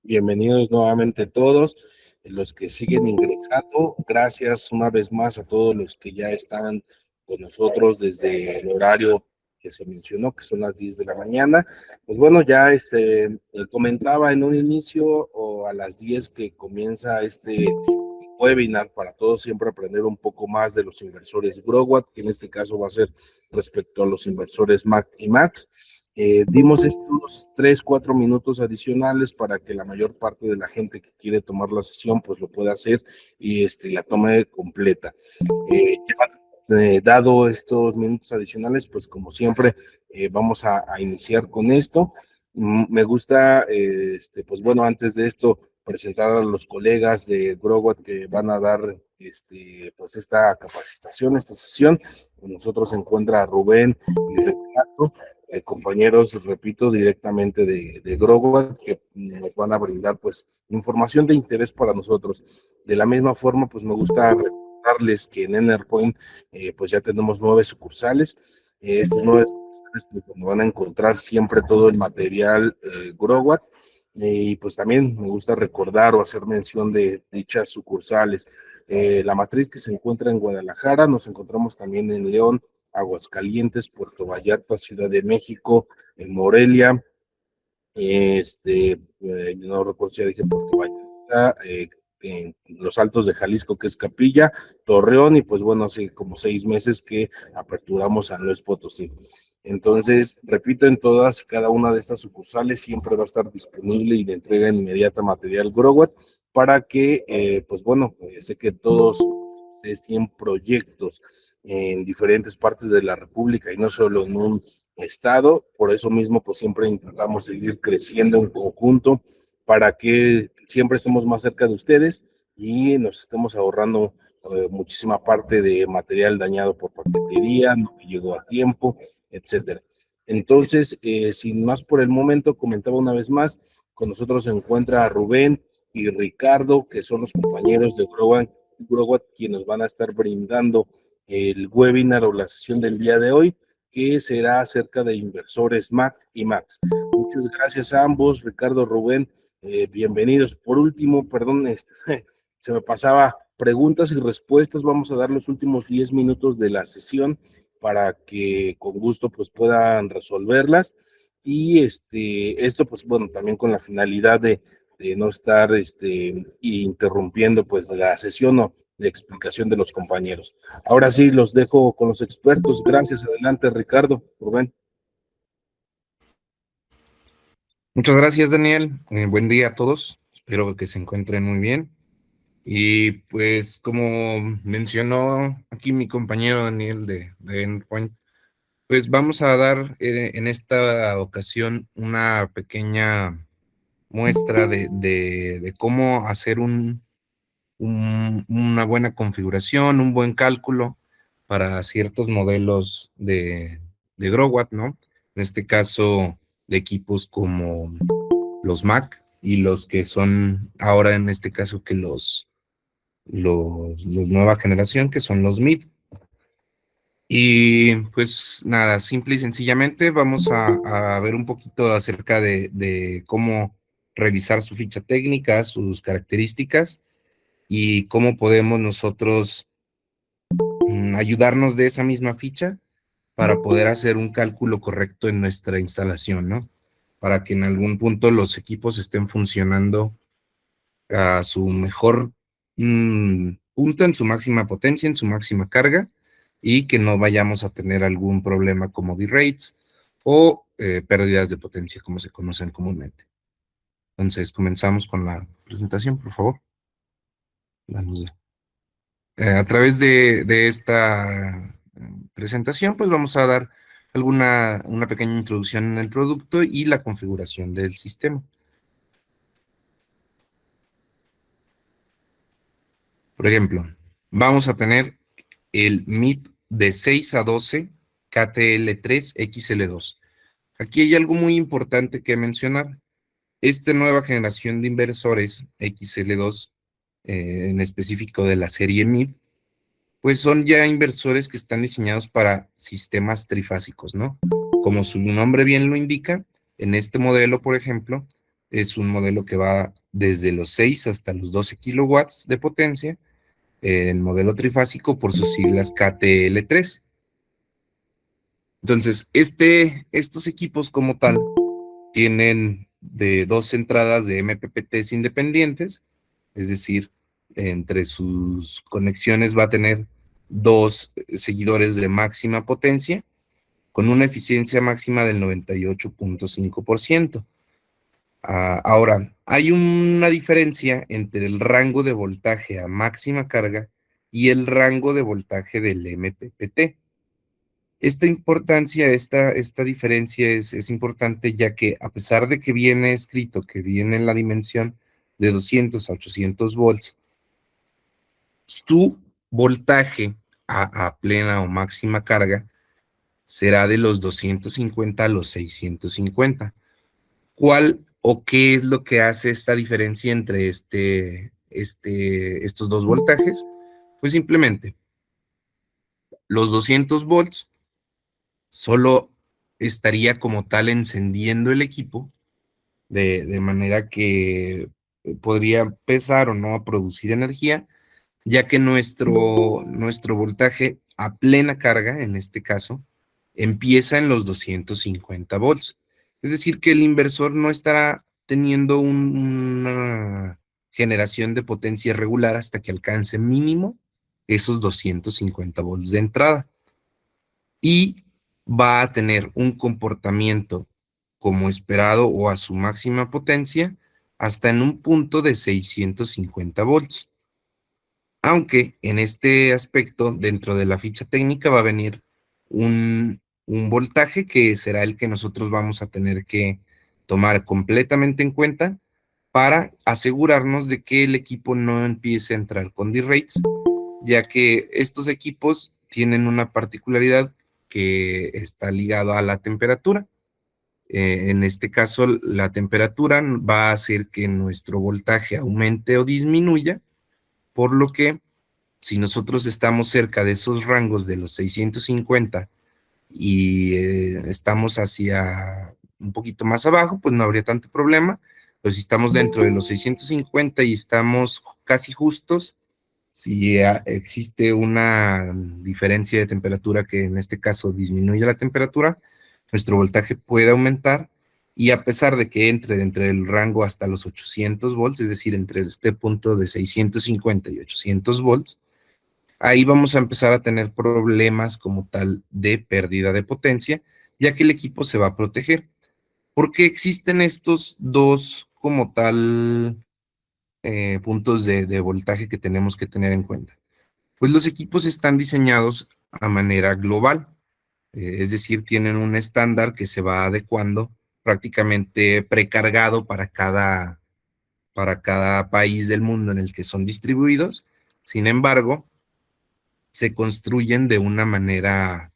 Bienvenidos nuevamente todos los que siguen ingresando. Gracias una vez más a todos los que ya están con nosotros desde el horario que se mencionó, que son las 10 de la mañana. Pues bueno, ya comentaba en un inicio o a las 10 que comienza este webinar para todos siempre aprender un poco más de los inversores Growat, que en este caso va a ser respecto a los inversores MAC y MAX. Dimos estos 3-4 minutos adicionales para que la mayor parte de la gente que quiere tomar la sesión pues lo pueda hacer y la tome completa. Dado estos minutos adicionales, pues como siempre vamos a iniciar con esto. Me gusta, pues bueno, antes de esto presentar a los colegas de Growat que van a dar pues esta capacitación, esta sesión. Con nosotros se encuentra Rubén y Ricardo, compañeros, repito, directamente de Growat, que nos van a brindar pues información de interés para nosotros. De la misma forma, pues me gusta recordarles que en Enerpoint pues ya tenemos 9 sucursales. Estas 9 sucursales pues, donde van a encontrar siempre todo el material Growat. Y pues también me gusta recordar o hacer mención de dichas sucursales. La matriz que se encuentra en Guadalajara, nos encontramos también en León, Aguascalientes, Puerto Vallarta, Ciudad de México, en Morelia, no recuerdo si ya dije Puerto Vallarta, en los Altos de Jalisco, que es Capilla, Torreón, y pues bueno, hace como 6 meses que aperturamos San Luis Potosí. Entonces, repito, en todas y cada una de estas sucursales siempre va a estar disponible y de entrega inmediata material Growat para que, pues bueno, sé que todos ustedes tienen proyectos en diferentes partes de la República y no solo en un estado, por eso mismo pues siempre intentamos seguir creciendo en conjunto para que siempre estemos más cerca de ustedes y nos estemos ahorrando muchísima parte de material dañado por paquetería, no llegó a tiempo, etcétera. Entonces, sin más por el momento, comentaba una vez más, con nosotros se encuentra Rubén y Ricardo, que son los compañeros de Growat, quienes van a estar brindando el webinar o la sesión del día de hoy, que será acerca de inversores MAC y MAX. Muchas gracias a ambos, Ricardo, Rubén, bienvenidos. Por último, perdón, se me pasaba preguntas y respuestas. Vamos a dar los últimos 10 minutos de la sesión para que con gusto pues puedan resolverlas. Y esto pues bueno, también con la finalidad de no estar interrumpiendo pues la sesión o la explicación de los compañeros. Ahora sí, los dejo con los expertos. Gracias. Adelante, Ricardo, Rubén. Muchas gracias, Daniel. Buen día a todos. Espero que se encuentren muy bien. Y pues como mencionó aquí mi compañero Daniel de Endpoint, pues vamos a dar en esta ocasión una pequeña muestra de cómo hacer una buena configuración, un buen cálculo para ciertos modelos de Growat, ¿no? En este caso, de equipos como los Mac y los que son ahora en este caso que los nueva generación, que son los MIP. Y pues nada, simple y sencillamente vamos a ver un poquito acerca de cómo revisar su ficha técnica, sus características y cómo podemos nosotros ayudarnos de esa misma ficha para poder hacer un cálculo correcto en nuestra instalación, ¿no? Para que en algún punto los equipos estén funcionando a su mejor punto, en su máxima potencia, en su máxima carga, y que no vayamos a tener algún problema como D-rates o pérdidas de potencia, como se conocen comúnmente. Entonces, comenzamos con la presentación, por favor. A través de esta presentación, pues vamos a dar una pequeña introducción en el producto y la configuración del sistema. Por ejemplo, vamos a tener el MIP de 6 a 12 KTL3 XL2. Aquí hay algo muy importante que mencionar. Esta nueva generación de inversores XL2, en específico de la serie MIP, pues son ya inversores que están diseñados para sistemas trifásicos, ¿no? Como su nombre bien lo indica, en este modelo, por ejemplo, es un modelo que va desde los 6 hasta los 12 kilowatts de potencia, el modelo trifásico por sus siglas KTL3. Entonces, estos equipos como tal tienen de 2 entradas de MPPTs independientes, es decir, entre sus conexiones va a tener 2 seguidores de máxima potencia con una eficiencia máxima del 98.5%. Ahora, hay una diferencia entre el rango de voltaje a máxima carga y el rango de voltaje del MPPT. Esta diferencia es importante, ya que a pesar de que viene escrito que viene en la dimensión de 200 a 800 volts, su voltaje a plena o máxima carga será de los 250 a los 650. ¿Cuál o qué es lo que hace esta diferencia entre estos dos voltajes? Pues simplemente los 200 volts solo estaría como tal encendiendo el equipo de manera que podría empezar o no a producir energía, ya que nuestro voltaje a plena carga, en este caso, empieza en los 250 volts. Es decir, que el inversor no estará teniendo una generación de potencia regular hasta que alcance mínimo esos 250 volts de entrada. Y va a tener un comportamiento como esperado o a su máxima potencia hasta en un punto de 650 volts. Aunque en este aspecto, dentro de la ficha técnica, va a venir un voltaje que será el que nosotros vamos a tener que tomar completamente en cuenta para asegurarnos de que el equipo no empiece a entrar con D-rates, ya que estos equipos tienen una particularidad que está ligado a la temperatura. En este caso, la temperatura va a hacer que nuestro voltaje aumente o disminuya, por lo que si nosotros estamos cerca de esos rangos de los 650 y estamos hacia un poquito más abajo, pues no habría tanto problema. Pero si estamos dentro de los 650 y estamos casi justos, si existe una diferencia de temperatura que en este caso disminuye la temperatura, nuestro voltaje puede aumentar, y a pesar de que entre dentro del rango hasta los 800 volts, es decir, entre este punto de 650 y 800 volts, ahí vamos a empezar a tener problemas como tal de pérdida de potencia, ya que el equipo se va a proteger. Porque existen estos dos como tal puntos de voltaje que tenemos que tener en cuenta. Pues los equipos están diseñados a manera global, es decir, tienen un estándar que se va adecuando prácticamente precargado para cada país del mundo en el que son distribuidos. Sin embargo, se construyen de una manera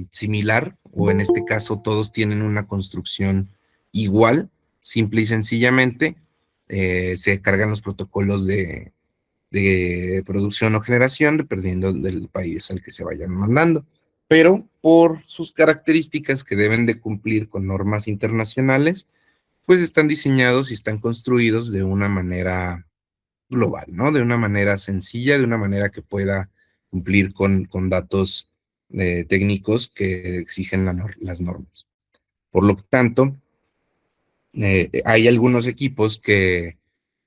similar, o en este caso todos tienen una construcción igual, simple y sencillamente se cargan los protocolos de producción o generación, dependiendo del país al que se vayan mandando. Pero por sus características que deben de cumplir con normas internacionales, pues están diseñados y están construidos de una manera global, ¿no? De una manera sencilla, de una manera que pueda cumplir con datos técnicos que exigen las normas. Por lo tanto, hay algunos equipos que,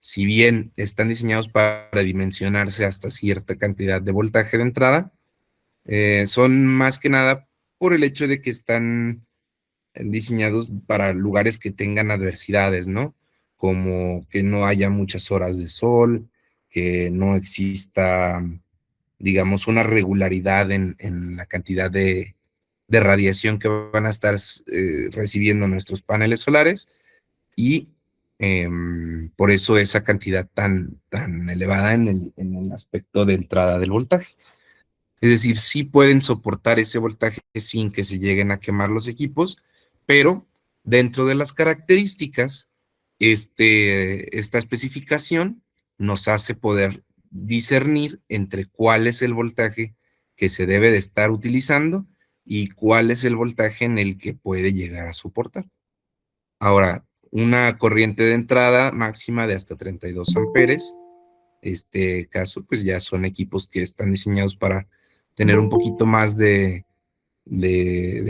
si bien están diseñados para dimensionarse hasta cierta cantidad de voltaje de entrada, son más que nada por el hecho de que están diseñados para lugares que tengan adversidades, ¿no? Como que no haya muchas horas de sol, que no exista, digamos, una regularidad en la cantidad de radiación que van a estar recibiendo nuestros paneles solares, y por eso esa cantidad tan elevada en el aspecto de entrada del voltaje. Es decir, sí pueden soportar ese voltaje sin que se lleguen a quemar los equipos, pero dentro de las características, esta especificación nos hace poder discernir entre cuál es el voltaje que se debe de estar utilizando y cuál es el voltaje en el que puede llegar a soportar. Ahora, una corriente de entrada máxima de hasta 32 amperes. Este caso, pues ya son equipos que están diseñados para tener un poquito más de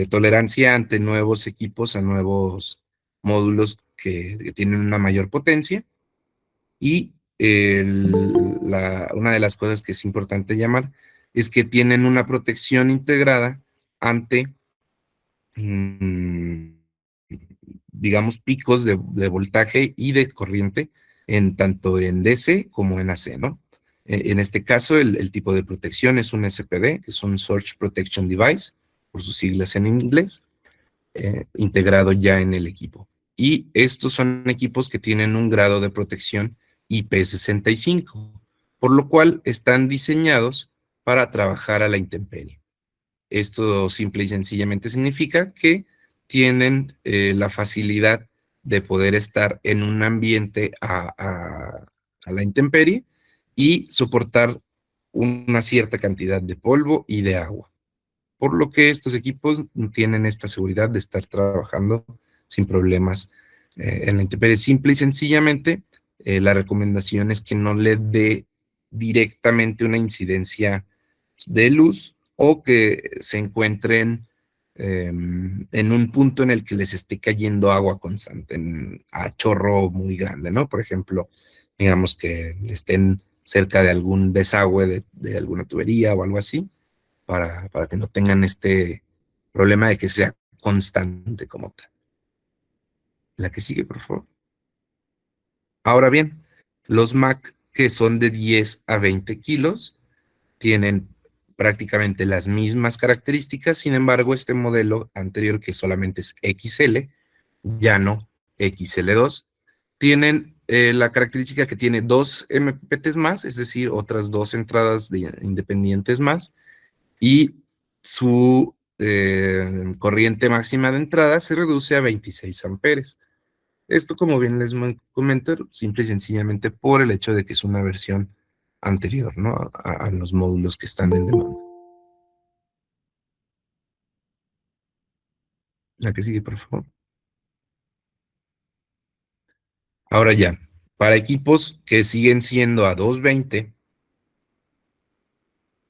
tolerancia ante nuevos equipos, a nuevos módulos que tienen una mayor potencia. Y una de las cosas que es importante llamar es que tienen una protección integrada ante, digamos, picos de voltaje y de corriente, tanto en DC como en AC, ¿no? En este caso, el tipo de protección es un SPD, que es un Surge Protection Device, por sus siglas en inglés, integrado ya en el equipo. Y estos son equipos que tienen un grado de protección IP65, por lo cual están diseñados para trabajar a la intemperie. Esto simple y sencillamente significa que tienen la facilidad de poder estar en un ambiente a la intemperie y soportar una cierta cantidad de polvo y de agua. Por lo que estos equipos tienen esta seguridad de estar trabajando sin problemas en la intemperie. Simple y sencillamente, la recomendación es que no le dé directamente una incidencia de luz o que se encuentren en un punto en el que les esté cayendo agua constante, a chorro muy grande, ¿no? Por ejemplo, digamos que estén cerca de algún desagüe de alguna tubería o algo así, para que no tengan este problema de que sea constante como tal. La que sigue, por favor. Ahora bien, los Mac que son de 10 a 20 kilos tienen prácticamente las mismas características, sin embargo, este modelo anterior, que solamente es XL, ya no XL2, tienen la característica que tiene 2 MPPTs más, es decir, otras 2 entradas independientes más, y su corriente máxima de entrada se reduce a 26 amperes. Esto, como bien les comento, simple y sencillamente por el hecho de que es una versión anterior, ¿no? A los módulos que están en demanda. La que sigue, por favor. Ahora ya, para equipos que siguen siendo a 220,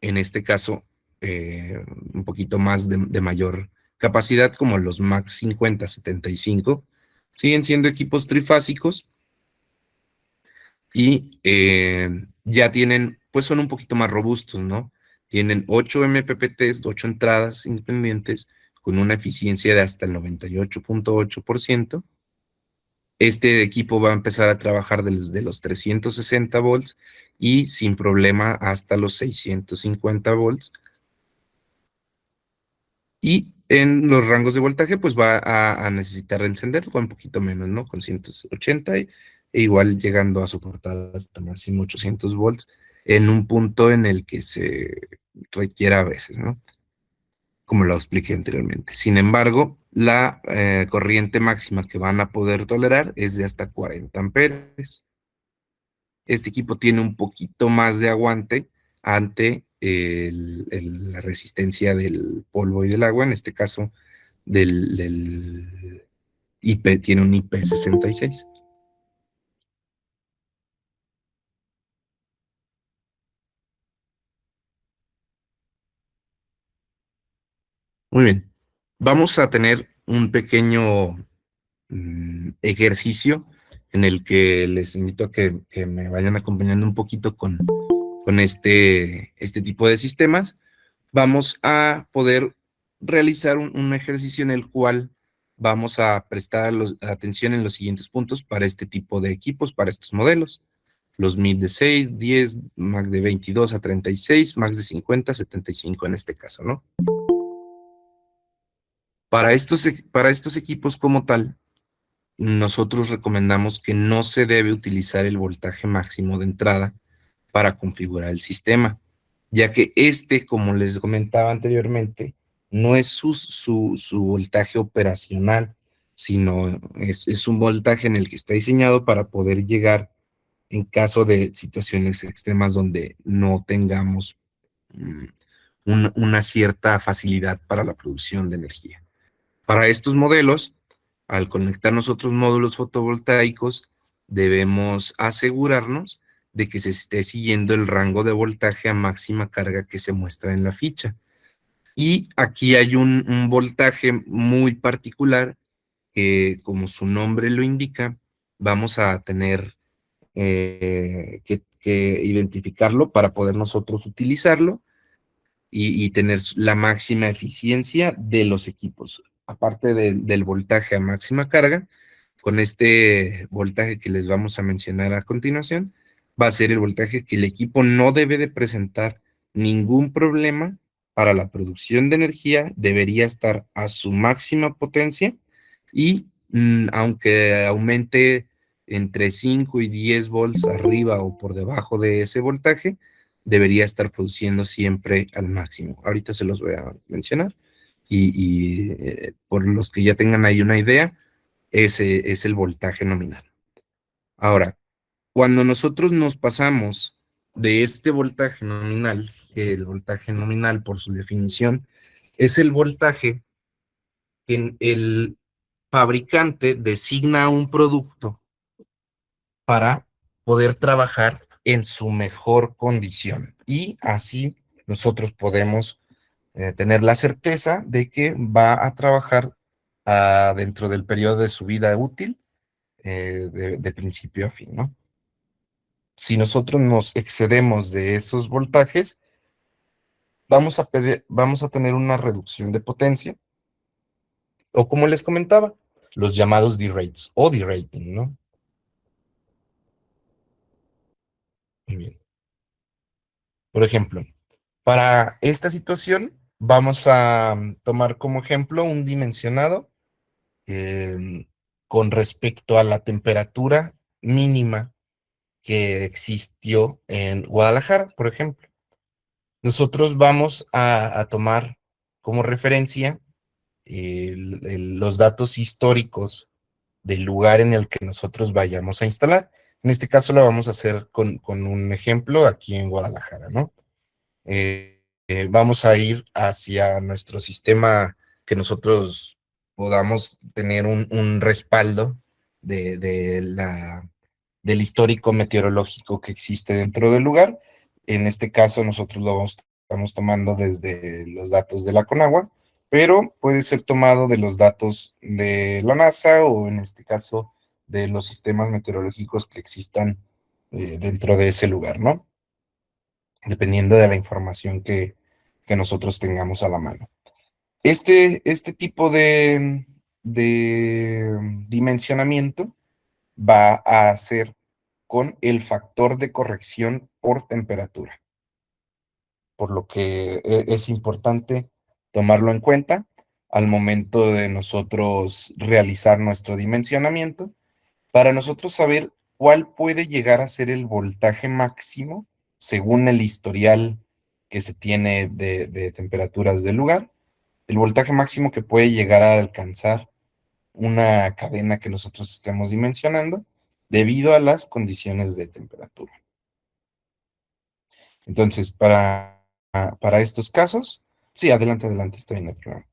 en este caso, un poquito más de mayor capacidad, como los Max 5075, siguen siendo equipos trifásicos y ya tienen, pues son un poquito más robustos, ¿no? Tienen 8 MPPTs, 8 entradas independientes, con una eficiencia de hasta el 98.8%. Este equipo va a empezar a trabajar de los 360 volts y sin problema hasta los 650 volts. Y en los rangos de voltaje, pues va a necesitar encender con un poquito menos, ¿no? Con 180 e igual llegando a soportar hasta máximo 800 volts en un punto en el que se requiera a veces, ¿no? Como lo expliqué anteriormente. Sin embargo, la corriente máxima que van a poder tolerar es de hasta 40 amperes. Este equipo tiene un poquito más de aguante ante la resistencia del polvo y del agua, en este caso del IP, tiene un IP66. Muy bien, vamos a tener un pequeño ejercicio en el que les invito a que me vayan acompañando un poquito con este tipo de sistemas. Vamos a poder realizar un ejercicio en el cual vamos a prestar atención en los siguientes puntos para este tipo de equipos, para estos modelos. Los MID de 6, 10, Mac de 22 a 36, Max de 50 a 75 en este caso, ¿no? Para estos equipos como tal, nosotros recomendamos que no se debe utilizar el voltaje máximo de entrada para configurar el sistema, ya que como les comentaba anteriormente, no es su voltaje operacional, sino es un voltaje en el que está diseñado para poder llegar en caso de situaciones extremas donde no tengamos mm, una cierta facilidad para la producción de energía. Para estos modelos, al conectar nosotros módulos fotovoltaicos, debemos asegurarnos de que se esté siguiendo el rango de voltaje a máxima carga que se muestra en la ficha. Y aquí hay un voltaje muy particular que, como su nombre lo indica, vamos a tener que identificarlo para poder nosotros utilizarlo y tener la máxima eficiencia de los equipos. Aparte del voltaje a máxima carga, con este voltaje que les vamos a mencionar a continuación, va a ser el voltaje que el equipo no debe de presentar ningún problema para la producción de energía, debería estar a su máxima potencia y aunque aumente entre 5 y 10 volts arriba o por debajo de ese voltaje, debería estar produciendo siempre al máximo. Ahorita se los voy a mencionar y por los que ya tengan ahí una idea, ese es el voltaje nominal. Ahora, cuando nosotros nos pasamos de este voltaje nominal, que el voltaje nominal por su definición es el voltaje que el fabricante designa a un producto para poder trabajar en su mejor condición. Y así nosotros podemos tener la certeza de que va a trabajar dentro del periodo de su vida útil, de principio a fin, ¿no? Si nosotros nos excedemos de esos voltajes, vamos a tener una reducción de potencia, o como les comentaba, los llamados derates o derating, ¿no? Muy bien. Por ejemplo, para esta situación, vamos a tomar como ejemplo un dimensionado con respecto a la temperatura mínima que existió en Guadalajara, por ejemplo. Nosotros vamos a tomar como referencia los datos históricos del lugar en el que nosotros vayamos a instalar. En este caso lo vamos a hacer con un ejemplo aquí en Guadalajara, ¿no? Vamos a ir hacia nuestro sistema que nosotros podamos tener un respaldo del histórico meteorológico que existe dentro del lugar. En este caso nosotros estamos tomando desde los datos de la Conagua, pero puede ser tomado de los datos de la NASA o en este caso de los sistemas meteorológicos que existan dentro de ese lugar, ¿no? Dependiendo de la información que nosotros tengamos a la mano. Este tipo de dimensionamiento va a ser con el factor de corrección por temperatura, por lo que es importante tomarlo en cuenta al momento de nosotros realizar nuestro dimensionamiento, para nosotros saber cuál puede llegar a ser el voltaje máximo según el historial que se tiene de temperaturas del lugar, el voltaje máximo que puede llegar a alcanzar una cadena que nosotros estemos dimensionando debido a las condiciones de temperatura. Entonces, para estos casos, sí, adelante, está bien el problema.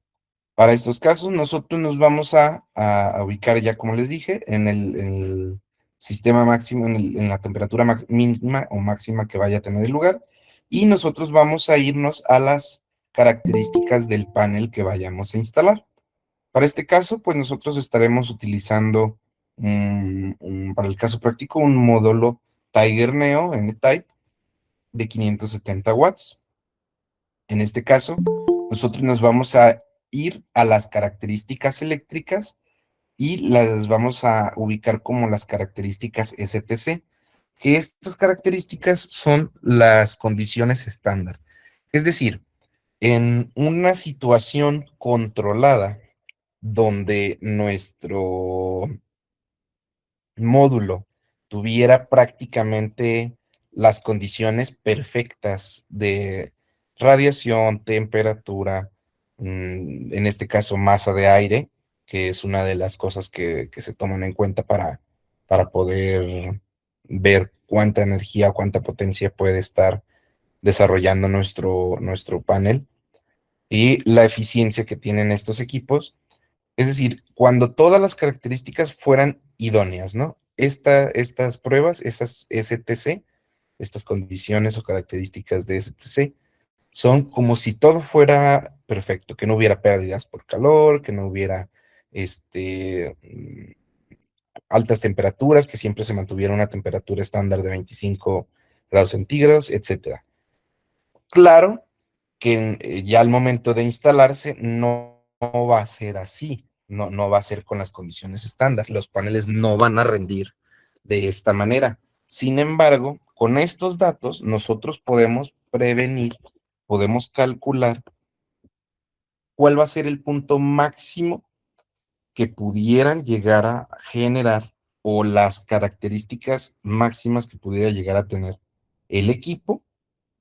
Para estos casos, nosotros nos vamos a ubicar ya, como les dije, en el sistema máximo, en la temperatura mínima o máxima que vaya a tener el lugar, y nosotros vamos a irnos a las características del panel que vayamos a instalar. Para este caso, pues nosotros estaremos utilizando, para el caso práctico, un módulo Tiger Neo N-Type de 570 watts. En este caso, nosotros nos vamos a ir a las características eléctricas y las vamos a ubicar como las características STC, que estas características son las condiciones estándar. Es decir, en una situación controlada donde nuestro módulo tuviera prácticamente las condiciones perfectas de radiación, temperatura, en este caso masa de aire, que es una de las cosas que se toman en cuenta para poder ver cuánta energía, cuánta potencia puede estar desarrollando nuestro panel y la eficiencia que tienen estos equipos. Es decir, cuando todas las características fueran idóneas, ¿no? Estas pruebas, esas STC, estas condiciones o características de STC, son como si todo fuera perfecto, que no hubiera pérdidas por calor, que no hubiera altas temperaturas, que siempre se mantuviera una temperatura estándar de 25 grados centígrados, etcétera. Claro que ya al momento de instalarse no va a ser así, no va a ser con las condiciones estándar, los paneles no van a rendir de esta manera. Sin embargo, con estos datos nosotros podemos prevenir, podemos calcular cuál va a ser el punto máximo que pudieran llegar a generar o las características máximas que pudiera llegar a tener el equipo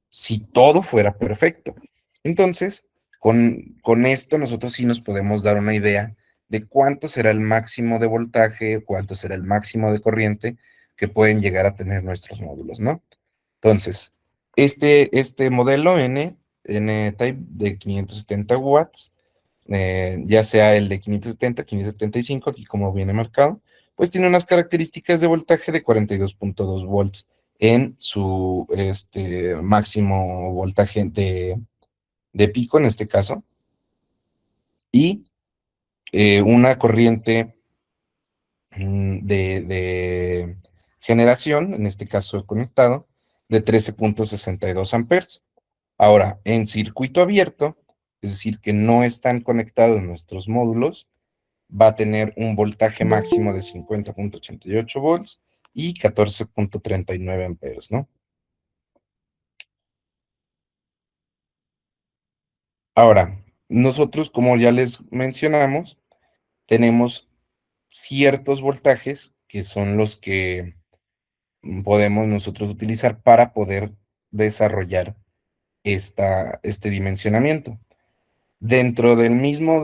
si todo fuera perfecto. Entonces, con esto nosotros sí nos podemos dar una idea de cuánto será el máximo de voltaje, cuánto será el máximo de corriente que pueden llegar a tener nuestros módulos, ¿no? Entonces, este modelo N-Type de 570 watts, ya sea el de 570, 575, aquí como viene marcado, pues tiene unas características de voltaje de 42.2 volts en su máximo voltaje de pico en este caso, y una corriente de generación, en este caso conectado, de 13.62 amperes. Ahora, en circuito abierto, es decir, que no están conectados nuestros módulos, va a tener un voltaje máximo de 50.88 volts y 14.39 amperes, ¿no? Ahora, nosotros, como ya les mencionamos, tenemos ciertos voltajes que son los que podemos nosotros utilizar para poder desarrollar este dimensionamiento. Dentro del mismo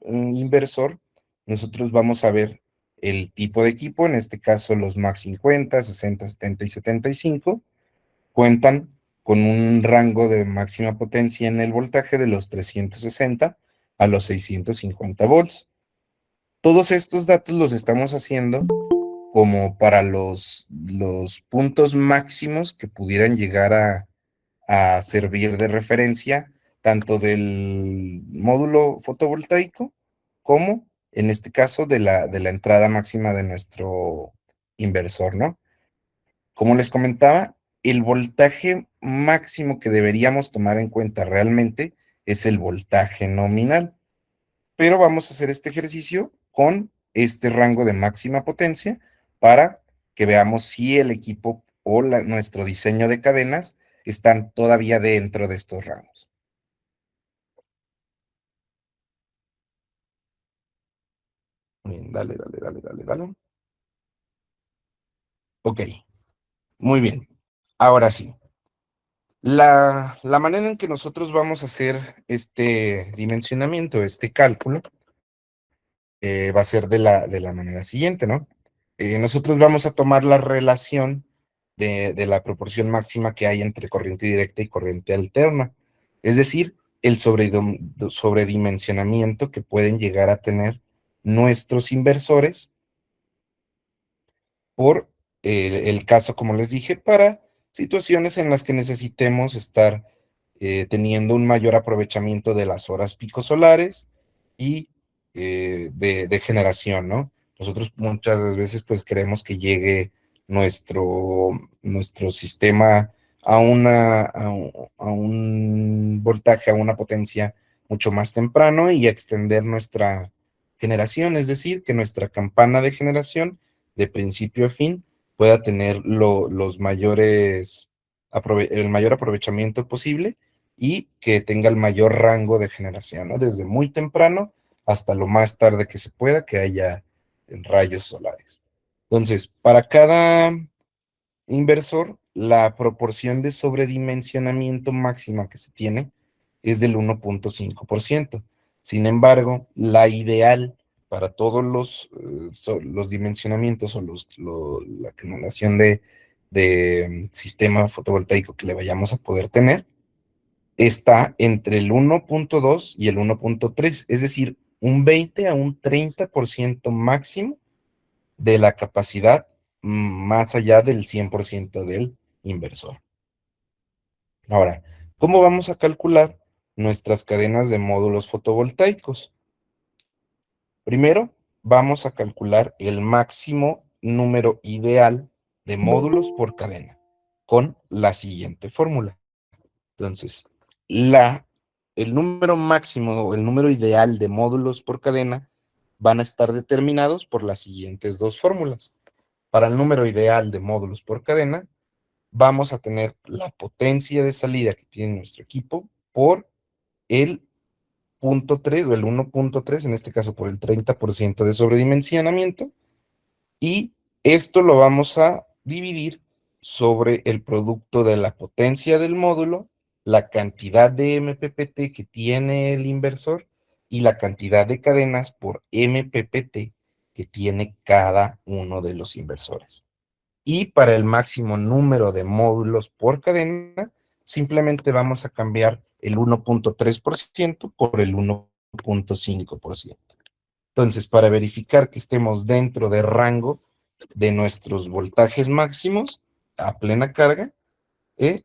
inversor, nosotros vamos a ver el tipo de equipo, en este caso los MAX 50, 60, 70 y 75, cuentan con un rango de máxima potencia en el voltaje de los 360 a los 650 volts. Todos estos datos los estamos haciendo como para los puntos máximos que pudieran llegar a servir de referencia tanto del módulo fotovoltaico como, en este caso, de la entrada máxima de nuestro inversor, ¿no? Como les comentaba, el voltaje máximo que deberíamos tomar en cuenta realmente es el voltaje nominal, pero vamos a hacer este ejercicio con este rango de máxima potencia para que veamos si el equipo o nuestro diseño de cadenas están todavía dentro de estos rangos. Bien, dale, dale, dale, dale, dale. Ok, muy bien. Ahora sí, la manera en que nosotros vamos a hacer este dimensionamiento, este cálculo, va a ser de la manera siguiente, ¿no? Nosotros vamos a tomar la relación de la proporción máxima que hay entre corriente directa y corriente alterna, es decir, el sobredimensionamiento que pueden llegar a tener nuestros inversores por el caso, como les dije, para situaciones en las que necesitemos estar teniendo un mayor aprovechamiento de las horas pico solares y de generación, ¿no? Nosotros muchas veces pues queremos que llegue nuestro sistema a un voltaje, a una potencia mucho más temprano y extender nuestra generación, es decir, que nuestra campana de generación de principio a fin pueda tener el mayor aprovechamiento posible y que tenga el mayor rango de generación, ¿no? Desde muy temprano hasta lo más tarde que se pueda que haya rayos solares. Entonces, para cada inversor, la proporción de sobredimensionamiento máxima que se tiene es del 1.5%. Sin embargo, la ideal para todos los dimensionamientos o la acumulación de sistema fotovoltaico que le vayamos a poder tener está entre el 1.2 y el 1.3, es decir, un 20 a un 30% máximo de la capacidad más allá del 100% del inversor. Ahora, ¿cómo vamos a calcular nuestras cadenas de módulos fotovoltaicos? Primero, vamos a calcular el máximo número ideal de módulos por cadena con la siguiente fórmula. Entonces, el número máximo o el número ideal de módulos por cadena van a estar determinados por las siguientes dos fórmulas. Para el número ideal de módulos por cadena, vamos a tener la potencia de salida que tiene nuestro equipo por el 0.3 o el 1.3, en este caso por el 30% de sobredimensionamiento, y esto lo vamos a dividir sobre el producto de la potencia del módulo, la cantidad de MPPT que tiene el inversor y la cantidad de cadenas por MPPT que tiene cada uno de los inversores. Y para el máximo número de módulos por cadena, simplemente vamos a cambiar el 1.3% por el 1.5%. Entonces, para verificar que estemos dentro de rango de nuestros voltajes máximos a plena carga,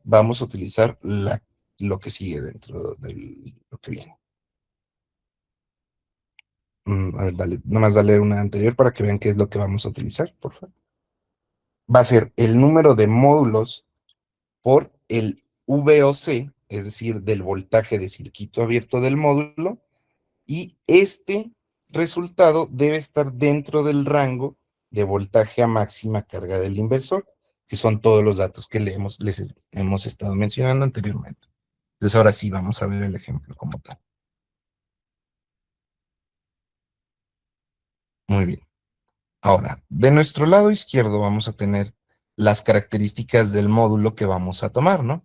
vamos a utilizar lo que sigue dentro de lo que viene. A ver, nomás dale una anterior para que vean qué es lo que vamos a utilizar, por favor. Va a ser el número de módulos por el VOC, es decir, del voltaje de circuito abierto del módulo, y este resultado debe estar dentro del rango de voltaje a máxima carga del inversor, que son todos los datos que les hemos estado mencionando anteriormente. Entonces ahora sí vamos a ver el ejemplo como tal. Muy bien. Ahora, de nuestro lado izquierdo vamos a tener las características del módulo que vamos a tomar, ¿no?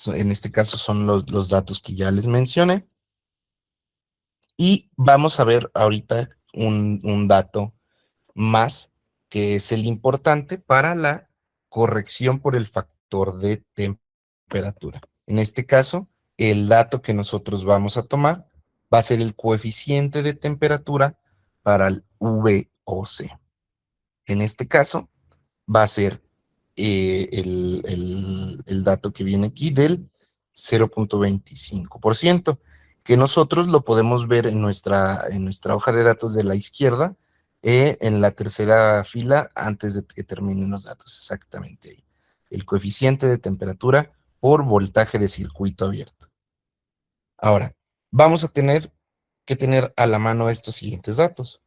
En este caso son los datos que ya les mencioné. Y vamos a ver ahorita un dato más, que es el importante para la corrección por el factor de temperatura. En este caso, el dato que nosotros vamos a tomar va a ser el coeficiente de temperatura para el VOC. En este caso, va a ser el dato que viene aquí del 0.25%, que nosotros lo podemos ver en nuestra hoja de datos de la izquierda, en la tercera fila antes de que terminen los datos, exactamente ahí. El coeficiente de temperatura por voltaje de circuito abierto. Ahora, vamos a tener que tener a la mano estos siguientes datos.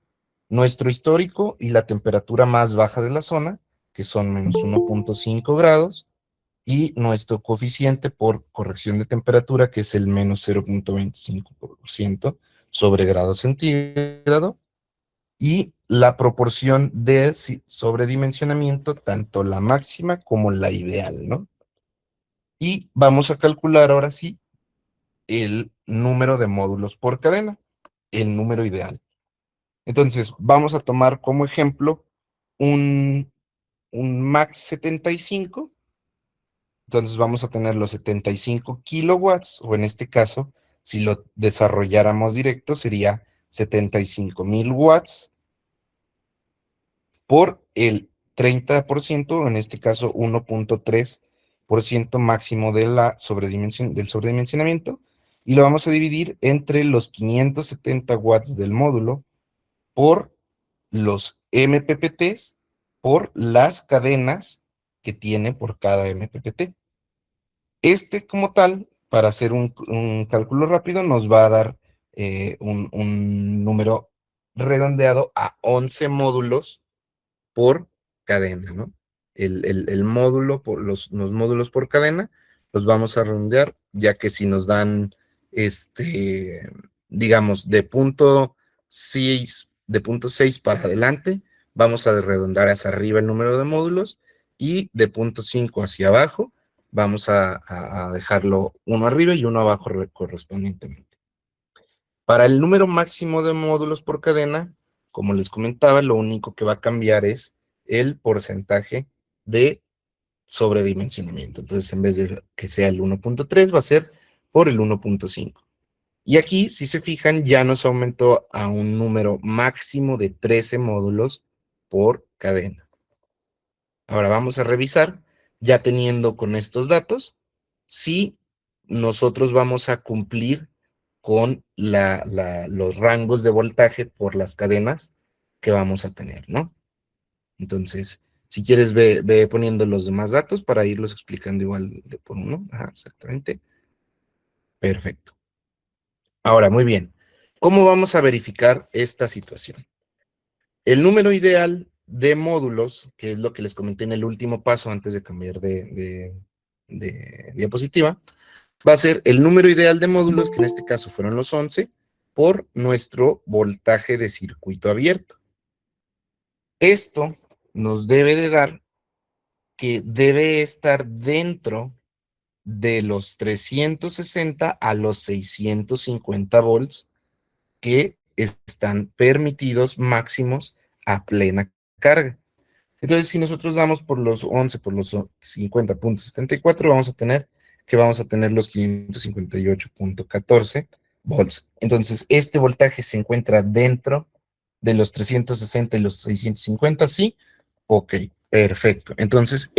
Nuestro histórico y la temperatura más baja de la zona, que son menos 1.5 grados, y nuestro coeficiente por corrección de temperatura, que es el menos 0.25% sobre grado centígrado, y la proporción de sobredimensionamiento, tanto la máxima como la ideal, ¿no? Y vamos a calcular ahora sí el número de módulos por cadena, el número ideal. Entonces, vamos a tomar como ejemplo un Max 75. Entonces vamos a tener los 75 kilowatts, o en este caso, si lo desarrolláramos directo, sería 75,000 watts por el 30%, o en este caso 1.3% máximo de del sobredimensionamiento, y lo vamos a dividir entre los 570 watts del módulo por los MPPTs por las cadenas que tiene por cada MPPT. Este como tal, para hacer un cálculo rápido, nos va a dar un número redondeado a 11 módulos por cadena, ¿no? El módulo, los módulos por cadena, los vamos a redondear, ya que si nos dan, digamos, de punto 6 para adelante, vamos a redondar hacia arriba el número de módulos, y de punto 5 hacia abajo, vamos a dejarlo uno arriba y uno abajo correspondientemente. Para el número máximo de módulos por cadena, como les comentaba, lo único que va a cambiar es el porcentaje de sobredimensionamiento. Entonces, en vez de que sea el 1.3, va a ser por el 1.5. Y aquí, si se fijan, ya nos aumentó a un número máximo de 13 módulos por cadena. Ahora vamos a revisar, ya teniendo con estos datos, si nosotros vamos a cumplir con los rangos de voltaje por las cadenas que vamos a tener, ¿no? Entonces, si quieres, ve poniendo los demás datos para irlos explicando igual de por uno. Ajá, exactamente. Perfecto. Ahora, muy bien. ¿Cómo vamos a verificar esta situación? El número ideal de módulos, que es lo que les comenté en el último paso antes de cambiar de diapositiva, va a ser el número ideal de módulos, que en este caso fueron los 11, por nuestro voltaje de circuito abierto. Esto nos debe de dar que debe estar dentro de los 360 a los 650 volts que están permitidos máximos a plena carga. Entonces, si nosotros damos por los 11, por los 50.74, vamos a tener los 558.14 volts. Entonces, este voltaje se encuentra dentro de los 360 y los 650, ¿sí? Ok, perfecto. Entonces,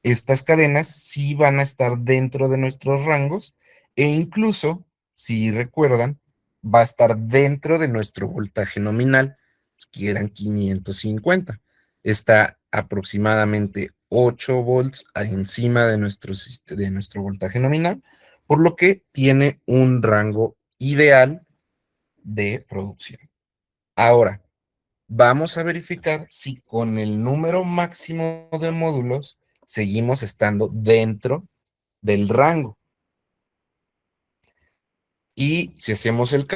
estas cadenas sí van a estar dentro de nuestros rangos e incluso, si recuerdan, va a estar dentro de nuestro voltaje nominal, que eran 550. Está aproximadamente 8 volts encima de nuestro voltaje nominal, por lo que tiene un rango ideal de producción. Ahora, vamos a verificar si con el número máximo de módulos seguimos estando dentro del rango. Y si hacemos el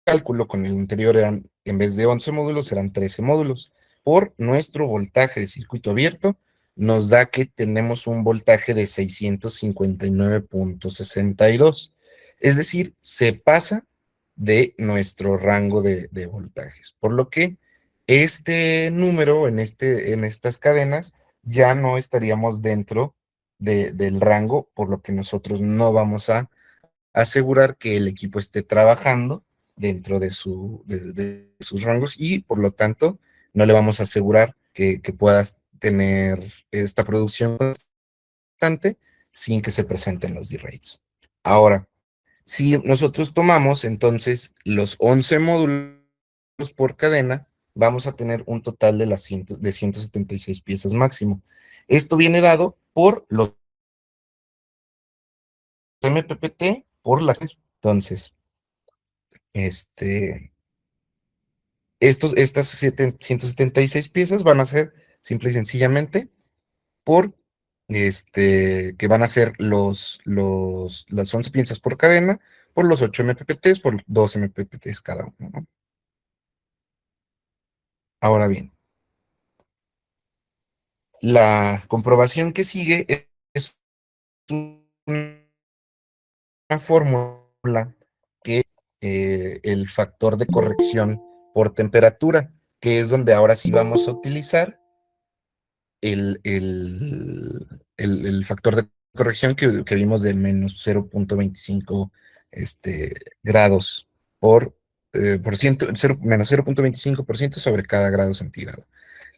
cálculo con el anterior, en vez de 11 módulos, eran 13 módulos. Por nuestro voltaje de circuito abierto, nos da que tenemos un voltaje de 659.62. Es decir, se pasa de nuestro rango de voltajes. Por lo que este número en estas cadenas ya no estaríamos dentro del rango, por lo que nosotros no vamos a asegurar que el equipo esté trabajando dentro de sus rangos y por lo tanto no le vamos a asegurar que puedas tener esta producción constante sin que se presenten los D-rates. Ahora, si nosotros tomamos entonces los 11 módulos por cadena, vamos a tener un total de 176 piezas máximo. Esto viene dado por los MPPT por la... Entonces, estas 176 piezas van a ser simple y sencillamente por que van a ser las 11 piezas por cadena, por los 8 MPPTs, por 2 MPPTs cada uno, ¿no? Ahora bien, la comprobación que sigue es una fórmula que el factor de corrección por temperatura, que es donde ahora sí vamos a utilizar el factor de corrección que vimos de menos 0.25 grados por ciento, menos 0.25% sobre cada grado centígrado.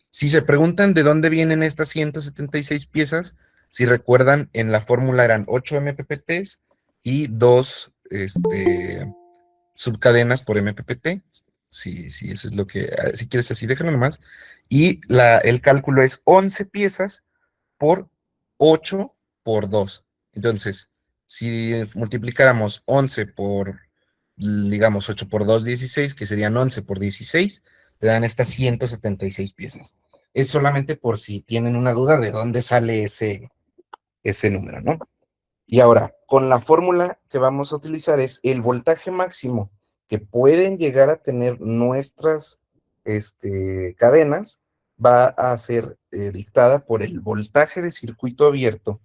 Si se preguntan de dónde vienen estas 176 piezas, si recuerdan, en la fórmula eran 8 MPPTs y 2 subcadenas por MPPT. Sí, eso es lo que, si quieres así, déjalo nomás. Y el cálculo es 11 piezas por 8 por 2. Entonces, si multiplicáramos 11 por, digamos, 8 por 2, 16, que serían 11 por 16, te dan estas 176 piezas. Es solamente por si tienen una duda de dónde sale ese número, ¿no? Y ahora, con la fórmula que vamos a utilizar es el voltaje máximo que pueden llegar a tener nuestras cadenas, va a ser dictada por el voltaje de circuito abierto,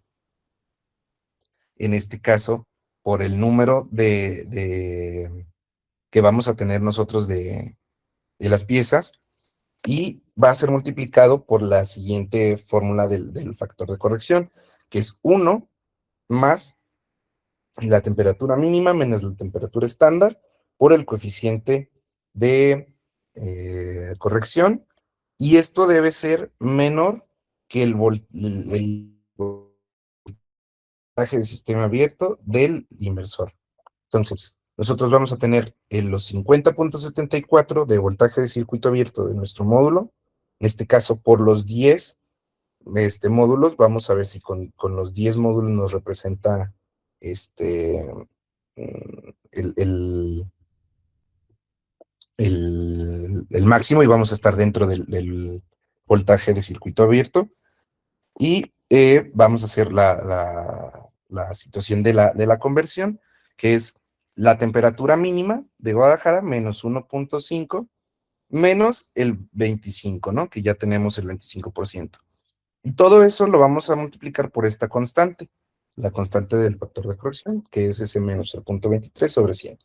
en este caso, por el número que vamos a tener nosotros de las piezas, y va a ser multiplicado por la siguiente fórmula del factor de corrección, que es 1 más la temperatura mínima menos la temperatura estándar por el coeficiente de corrección, y esto debe ser menor que el voltaje de sistema abierto del inversor. Entonces, nosotros vamos a tener los 50.74 de voltaje de circuito abierto de nuestro módulo. En este caso, por los 10 módulos, vamos a ver si con los 10 módulos nos representa el, el, el máximo, y vamos a estar dentro del voltaje de circuito abierto. Y vamos a hacer la situación de la conversión, que es la temperatura mínima de Guadalajara menos 1.5 menos el 25, ¿no? Que ya tenemos el 25%. Y todo eso lo vamos a multiplicar por esta constante, la constante del factor de corrección, que es ese menos el punto 23 sobre 100.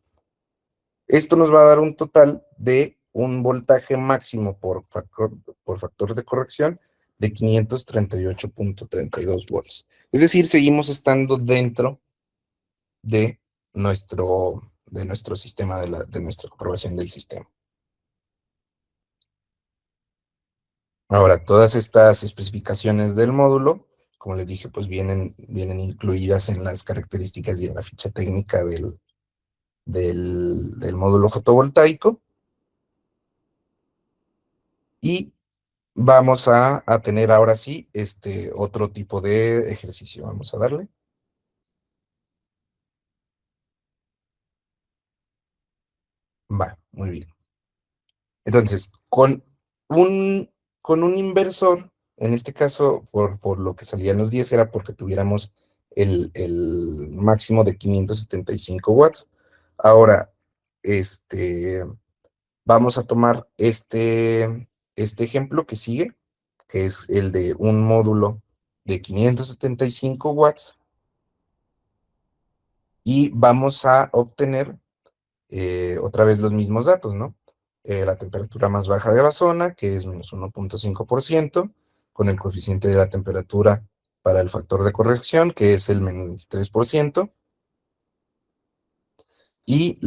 Esto nos va a dar un total de un voltaje máximo por factor de corrección de 538.32 volts. Es decir, seguimos estando dentro de nuestro sistema, de nuestra comprobación del sistema. Ahora, todas estas especificaciones del módulo, como les dije, pues vienen incluidas en las características y en la ficha técnica del módulo fotovoltaico. Y vamos a tener ahora sí otro tipo de ejercicio. Vamos a darle. Va, muy bien. Entonces, un, con un inversor, en este caso, por lo que salían los 10, era porque tuviéramos el máximo de 575 watts. Ahora, vamos a tomar este ejemplo que sigue, que es el de un módulo de 575 watts, y vamos a obtener otra vez los mismos datos, ¿no? La temperatura más baja de la zona, que es menos 1.5%, con el coeficiente de la temperatura para el factor de corrección, que es el menos 23%, y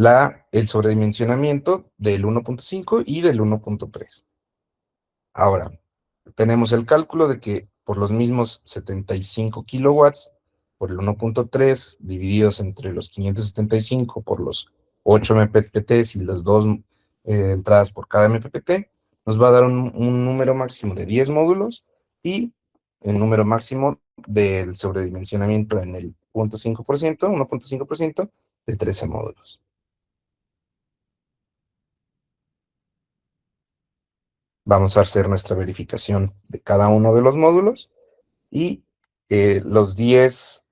el sobredimensionamiento del 1.5 y del 1.3. Ahora, tenemos el cálculo de que por los mismos 75 kilowatts, por el 1.3 divididos entre los 575 por los 8 MPPT y las dos entradas por cada MPPT, nos va a dar un número máximo de 10 módulos y el número máximo del sobredimensionamiento en el 1.5% de 13 módulos. Vamos a hacer nuestra verificación de cada uno de los módulos y los 10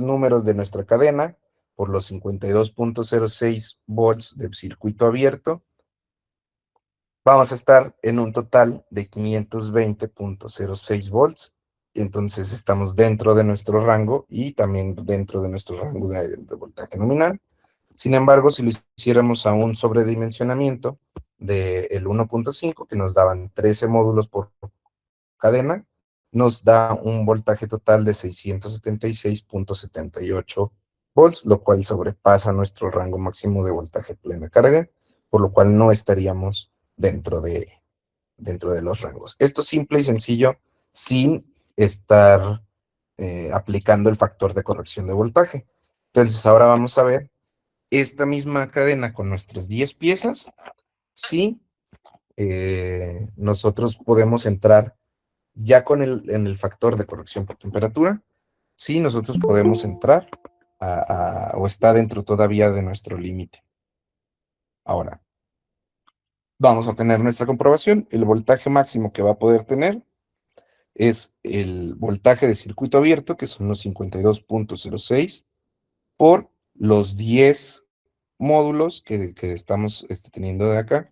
números de nuestra cadena por los 52.06 volts de circuito abierto, vamos a estar en un total de 520.06 volts. Y entonces estamos dentro de nuestro rango y también dentro de nuestro rango de voltaje nominal. Sin embargo, si lo hiciéramos a un sobredimensionamiento del 1.5, que nos daban 13 módulos por cadena, nos da un voltaje total de 676.78 volts, lo cual sobrepasa nuestro rango máximo de voltaje plena carga, por lo cual no estaríamos dentro de los rangos. Esto es simple y sencillo, sin estar aplicando el factor de corrección de voltaje. Entonces, ahora vamos a ver esta misma cadena con nuestras 10 piezas, si nosotros podemos entrar ya en el factor de corrección por temperatura, sí, nosotros podemos entrar o está dentro todavía de nuestro límite. Ahora, vamos a tener nuestra comprobación. El voltaje máximo que va a poder tener es el voltaje de circuito abierto, que son los 52.06, por los 10 módulos que estamos teniendo de acá.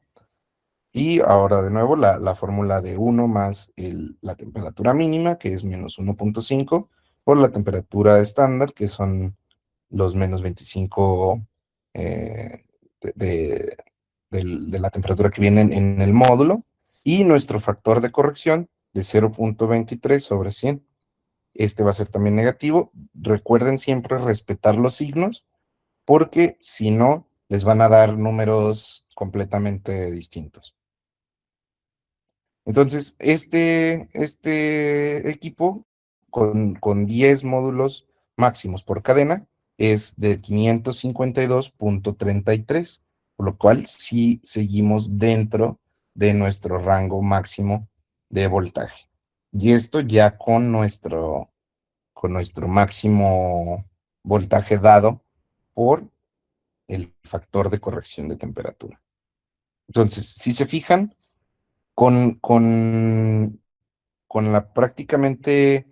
Y ahora de nuevo la fórmula de 1 más la temperatura mínima, que es menos 1.5, por la temperatura estándar, que son los menos 25 de, de- de la temperatura que viene en el módulo, y nuestro factor de corrección de 0.23 sobre 100. este va a ser también negativo. Recuerden siempre respetar los signos, porque si no, les van a dar números completamente distintos. Entonces, este equipo con 10 módulos máximos por cadena es de 552.33, por lo cual sí seguimos dentro de nuestro rango máximo de voltaje. Y esto ya con nuestro máximo voltaje dado por el factor de corrección de temperatura. Entonces, si se fijan, con, con, con la prácticamente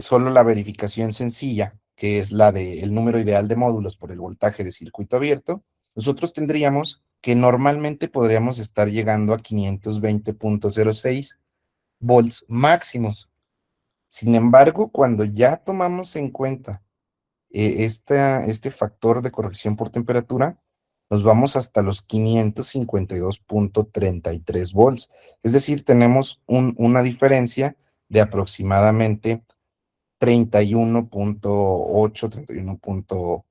solo la verificación sencilla, que es la del número ideal de módulos por el voltaje de circuito abierto, nosotros tendríamos que normalmente podríamos estar llegando a 520.06 volts máximos. Sin embargo, cuando ya tomamos en cuenta este factor de corrección por temperatura, nos vamos hasta los 552.33 volts. Es decir, tenemos una diferencia de aproximadamente 31.8, 31 punto,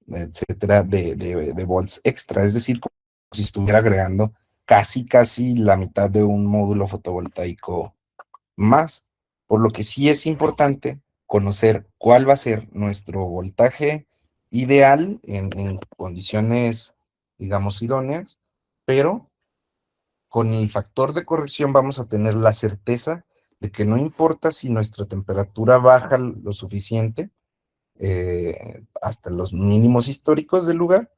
etcétera, de volts extra. Es decir, como si estuviera agregando casi la mitad de un módulo fotovoltaico más, por lo que sí es importante conocer cuál va a ser nuestro voltaje ideal en condiciones, digamos, idóneas, pero con el factor de corrección vamos a tener la certeza de que no importa si nuestra temperatura baja lo suficiente, hasta los mínimos históricos del lugar,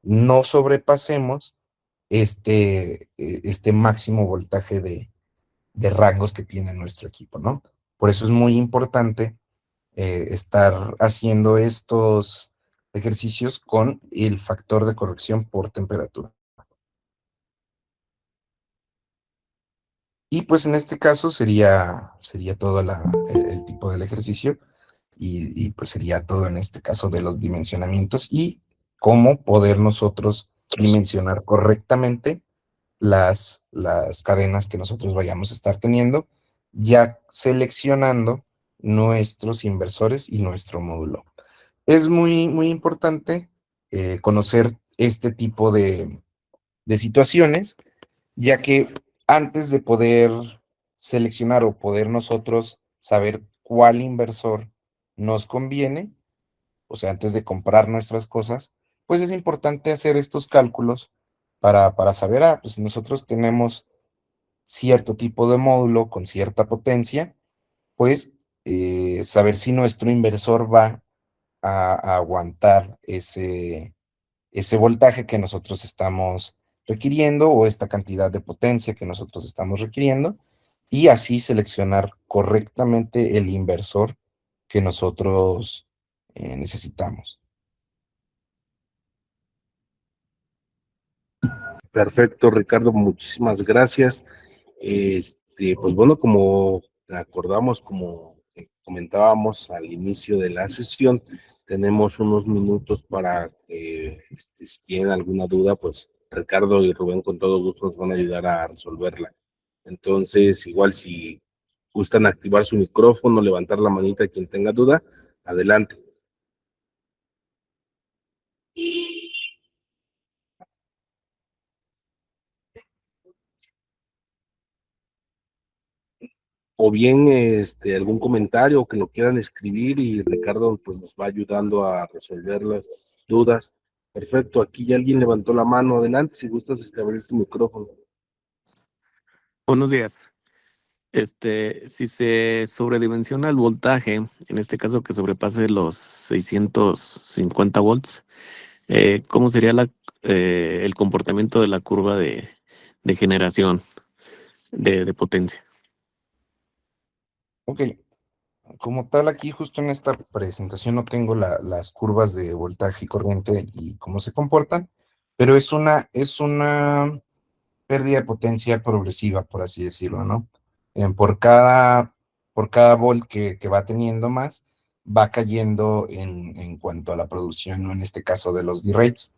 no sobrepasemos este máximo voltaje de rangos que tiene nuestro equipo, ¿no? Por eso es muy importante estar haciendo estos ejercicios con el factor de corrección por temperatura. Y pues en este caso sería todo el tipo del ejercicio y pues sería todo en este caso de los dimensionamientos y cómo poder nosotros dimensionar correctamente las cadenas que nosotros vayamos a estar teniendo, ya seleccionando nuestros inversores y nuestro módulo. Es muy importante conocer este tipo de situaciones, ya que antes de poder seleccionar o poder nosotros saber cuál inversor nos conviene, o sea, antes de comprar nuestras cosas, pues es importante hacer estos cálculos para saber, pues si nosotros tenemos cierto tipo de módulo con cierta potencia, pues saber si nuestro inversor va a aguantar ese voltaje que nosotros estamos requiriendo o esta cantidad de potencia que nosotros estamos requiriendo y así seleccionar correctamente el inversor que nosotros necesitamos. Perfecto, Ricardo, muchísimas gracias. Pues bueno, como acordamos, como comentábamos al inicio de la sesión, tenemos unos minutos para que si tienen alguna duda, pues Ricardo y Rubén con todo gusto nos van a ayudar a resolverla. Entonces, igual si gustan activar su micrófono, levantar la manita de quien tenga duda, adelante. O bien algún comentario que lo quieran escribir y Ricardo pues nos va ayudando a resolver las dudas. Perfecto, aquí ya alguien levantó la mano. Adelante, si gustas abrir tu micrófono. Buenos días. Si se sobredimensiona el voltaje, en este caso que sobrepase los 650 volts, ¿cómo sería el comportamiento de la curva de generación de potencia? Ok, como tal aquí justo en esta presentación no tengo las curvas de voltaje y corriente y cómo se comportan, pero es una pérdida de potencia progresiva, por así decirlo, ¿no? Por cada volt que va teniendo más, va cayendo en cuanto a la producción, ¿no? En este caso de los D-rates.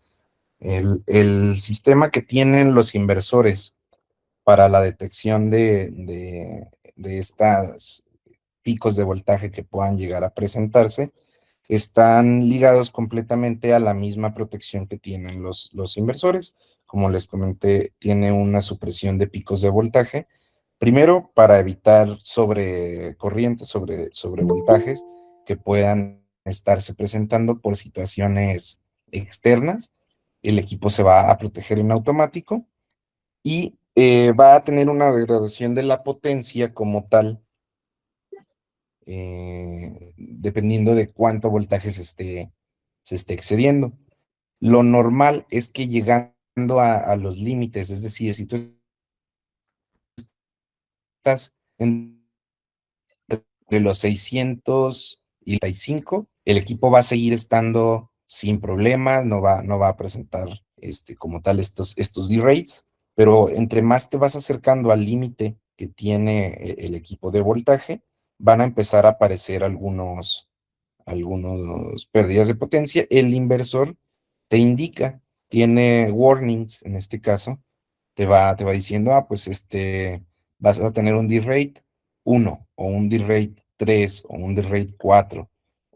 El sistema que tienen los inversores para la detección de estas picos de voltaje que puedan llegar a presentarse están ligados completamente a la misma protección que tienen los inversores. Como les comenté, tiene una supresión de picos de voltaje, primero para evitar sobrecorrientes, sobre voltajes que puedan estarse presentando por situaciones externas. El equipo se va a proteger en automático y va a tener una degradación de la potencia como tal, dependiendo de cuánto voltaje se esté excediendo. Lo normal es que llegando a los límites, es decir, si tú estás entre los 600 y 35, el equipo va a seguir estando sin problemas, no va a presentar como tal estos D-rates, pero entre más te vas acercando al límite que tiene el equipo de voltaje, van a empezar a aparecer algunos pérdidas de potencia. El inversor te indica, tiene warnings en este caso, te va diciendo, pues vas a tener un D-rate 1 o un D-rate 3 o un D-rate 4,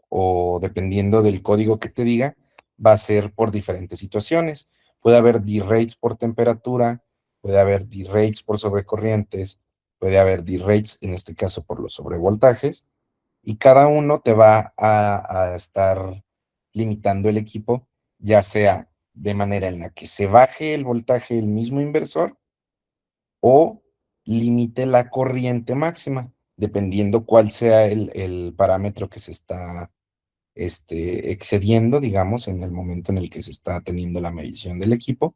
o dependiendo del código que te diga, va a ser por diferentes situaciones. Puede haber D-rates por temperatura, puede haber D-rates por sobrecorrientes, puede haber D-rates, en este caso, por los sobrevoltajes, y cada uno te va a estar limitando el equipo, ya sea de manera en la que se baje el voltaje del mismo inversor o limite la corriente máxima, dependiendo cuál sea el parámetro que se está excediendo, digamos, en el momento en el que se está teniendo la medición del equipo.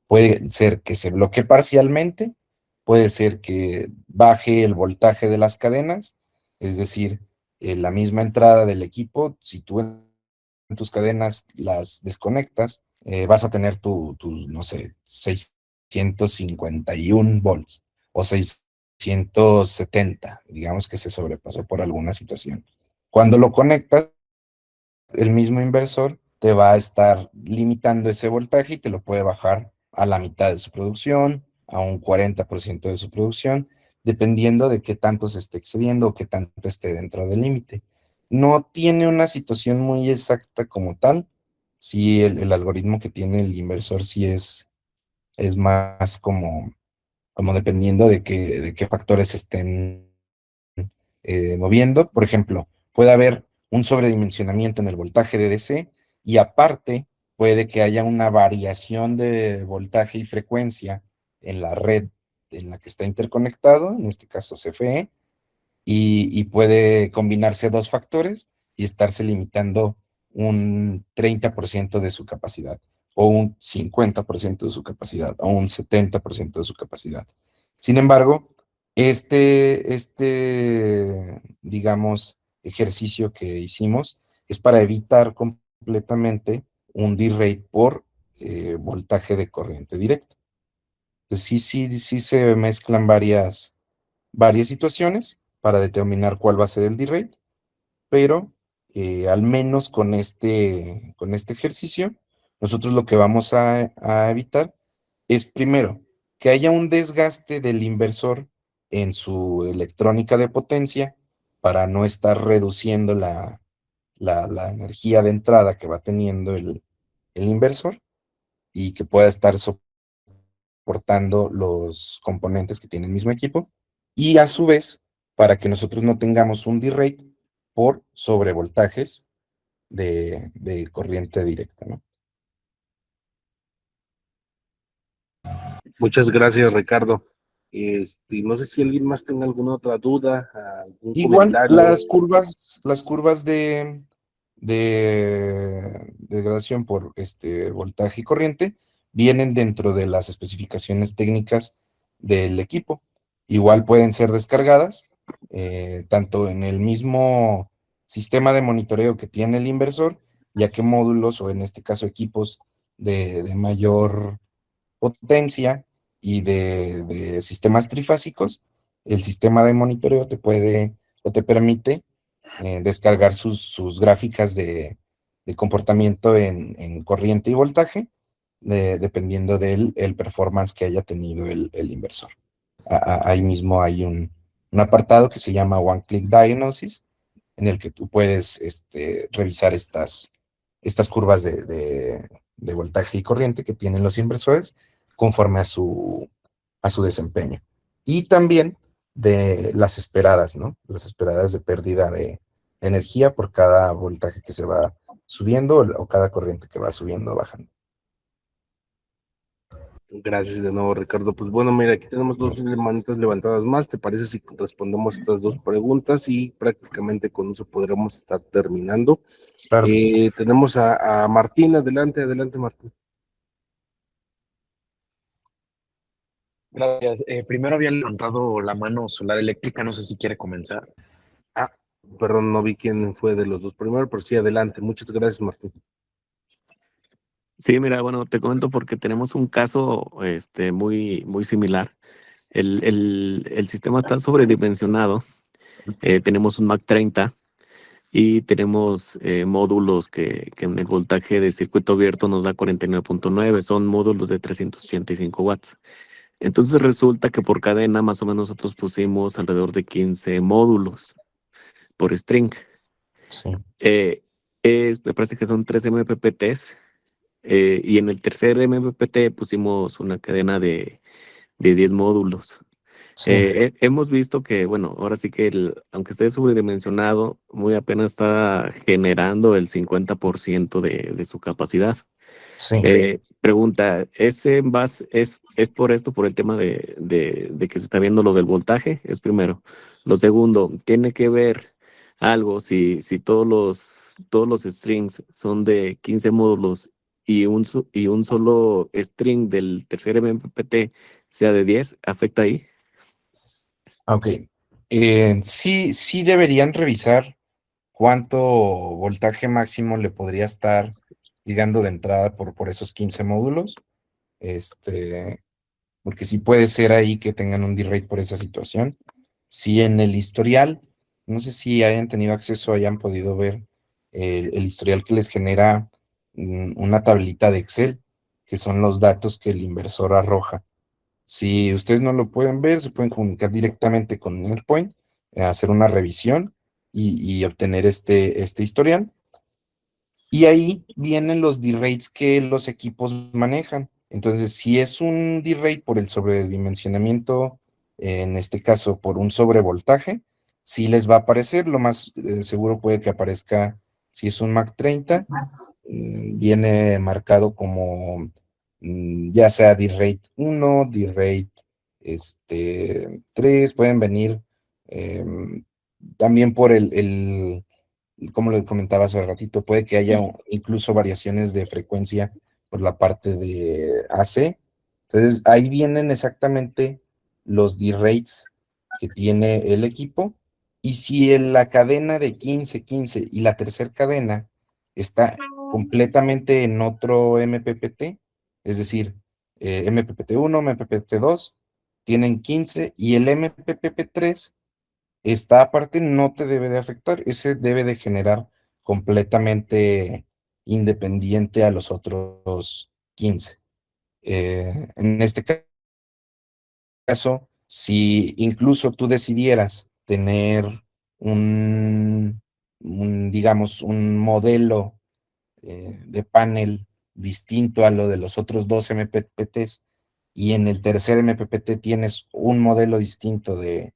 Puede ser que se bloquee parcialmente, puede ser que baje el voltaje de las cadenas, es decir, la misma entrada del equipo, si tú en tus cadenas las desconectas, vas a tener no sé, 651 volts o 670, digamos que se sobrepasó por alguna situación. Cuando lo conectas, el mismo inversor te va a estar limitando ese voltaje y te lo puede bajar a la mitad de su producción, a un 40% de su producción, dependiendo de qué tanto se esté excediendo o qué tanto esté dentro del límite. No tiene una situación muy exacta como tal. Sí, el algoritmo que tiene el inversor sí es más como dependiendo de qué factores estén moviendo. Por ejemplo, puede haber un sobredimensionamiento en el voltaje de DC y aparte puede que haya una variación de voltaje y frecuencia en la red en la que está interconectado, en este caso CFE, y puede combinarse dos factores y estarse limitando un 30% de su capacidad, o un 50% de su capacidad, o un 70% de su capacidad. Sin embargo, digamos, ejercicio que hicimos es para evitar completamente un D-rate por voltaje de corriente directa. Entonces, sí se mezclan varias situaciones para determinar cuál va a ser el D-rate, pero al menos con este ejercicio, nosotros lo que vamos a evitar es primero que haya un desgaste del inversor en su electrónica de potencia para no estar reduciendo la energía de entrada que va teniendo el inversor y que pueda estar soportando los componentes que tiene el mismo equipo, y a su vez, para que nosotros no tengamos un D-rate por sobrevoltajes de corriente directa, ¿no? Muchas gracias, Ricardo. No sé si alguien más tenga alguna otra duda, algún Igual comentario. las curvas de degradación por voltaje y corriente vienen dentro de las especificaciones técnicas del equipo. Igual pueden ser descargadas, tanto en el mismo sistema de monitoreo que tiene el inversor, ya que módulos, o en este caso equipos de mayor potencia y de sistemas trifásicos, el sistema de monitoreo te puede o te permite descargar sus gráficas de comportamiento en corriente y voltaje, dependiendo del el performance que haya tenido el inversor. Ahí mismo hay un apartado que se llama One Click Diagnosis, en el que tú puedes revisar estas curvas de voltaje y corriente que tienen los inversores conforme a su desempeño. Y también de las esperadas, ¿no? Las esperadas de pérdida de energía por cada voltaje que se va subiendo o cada corriente que va subiendo o bajando. Gracias de nuevo, Ricardo. Pues bueno, mira, aquí tenemos dos manitas levantadas más. ¿Te parece si respondemos estas dos preguntas? Y prácticamente con eso podremos estar terminando. Claro que sí. Tenemos a Martín, adelante, Martín. Gracias. Primero había levantado la mano Solar Eléctrica, no sé si quiere comenzar. Ah, perdón, no vi quién fue de los dos primero, pero sí, adelante. Muchas gracias, Martín. Sí, mira, bueno, te comento porque tenemos un caso muy, muy similar. El sistema está sobredimensionado. Tenemos un Mac 30 y tenemos módulos que en el voltaje de circuito abierto nos da 49.9. Son módulos de 385 watts. Entonces resulta que por cadena más o menos nosotros pusimos alrededor de 15 módulos por string. Sí, Me parece que son 3 MPPTs. Y en el tercer MPPT pusimos una cadena de 10 módulos. sí, Hemos visto que, bueno, ahora sí que aunque esté sobredimensionado, muy apenas está generando el 50% de su capacidad. sí. Pregunta, ¿ese en base es por esto, por el tema de que se está viendo lo del voltaje? Es primero. Lo segundo, ¿tiene que ver algo si todos los strings son de 15 módulos y y un solo string del tercer MPPT sea de 10? ¿Afecta ahí? Ok. Sí, sí deberían revisar cuánto voltaje máximo le podría estar llegando de entrada por esos 15 módulos. Porque sí puede ser ahí que tengan un D-rate por esa situación. Si en el historial, no sé si hayan tenido acceso, hayan podido ver el historial que les genera una tablita de Excel, que son los datos que el inversor arroja. Si ustedes no lo pueden ver, se pueden comunicar directamente con Airpoint, hacer una revisión y obtener este historial. Y ahí vienen los D-rates que los equipos manejan. Entonces, si es un D-rate por el sobredimensionamiento, en este caso por un sobrevoltaje, sí les va a aparecer. Lo más seguro puede que aparezca, si es un Mac 30, viene marcado como ya sea D-rate 1, D-rate 3, pueden venir también por como lo comentaba hace ratito, puede que haya incluso variaciones de frecuencia por la parte de AC. Entonces, ahí vienen exactamente los D-rates que tiene el equipo. Y si en la cadena de 15, 15 y la tercera cadena está completamente en otro MPPT, es decir, MPPT1, MPPT2, tienen 15 y el MPPT3 esta parte no te debe de afectar, ese debe de generar completamente independiente a los otros 15. En este caso, si incluso tú decidieras tener digamos, un modelo de panel distinto a lo de los otros dos MPPTs y en el tercer MPPT tienes un modelo distinto de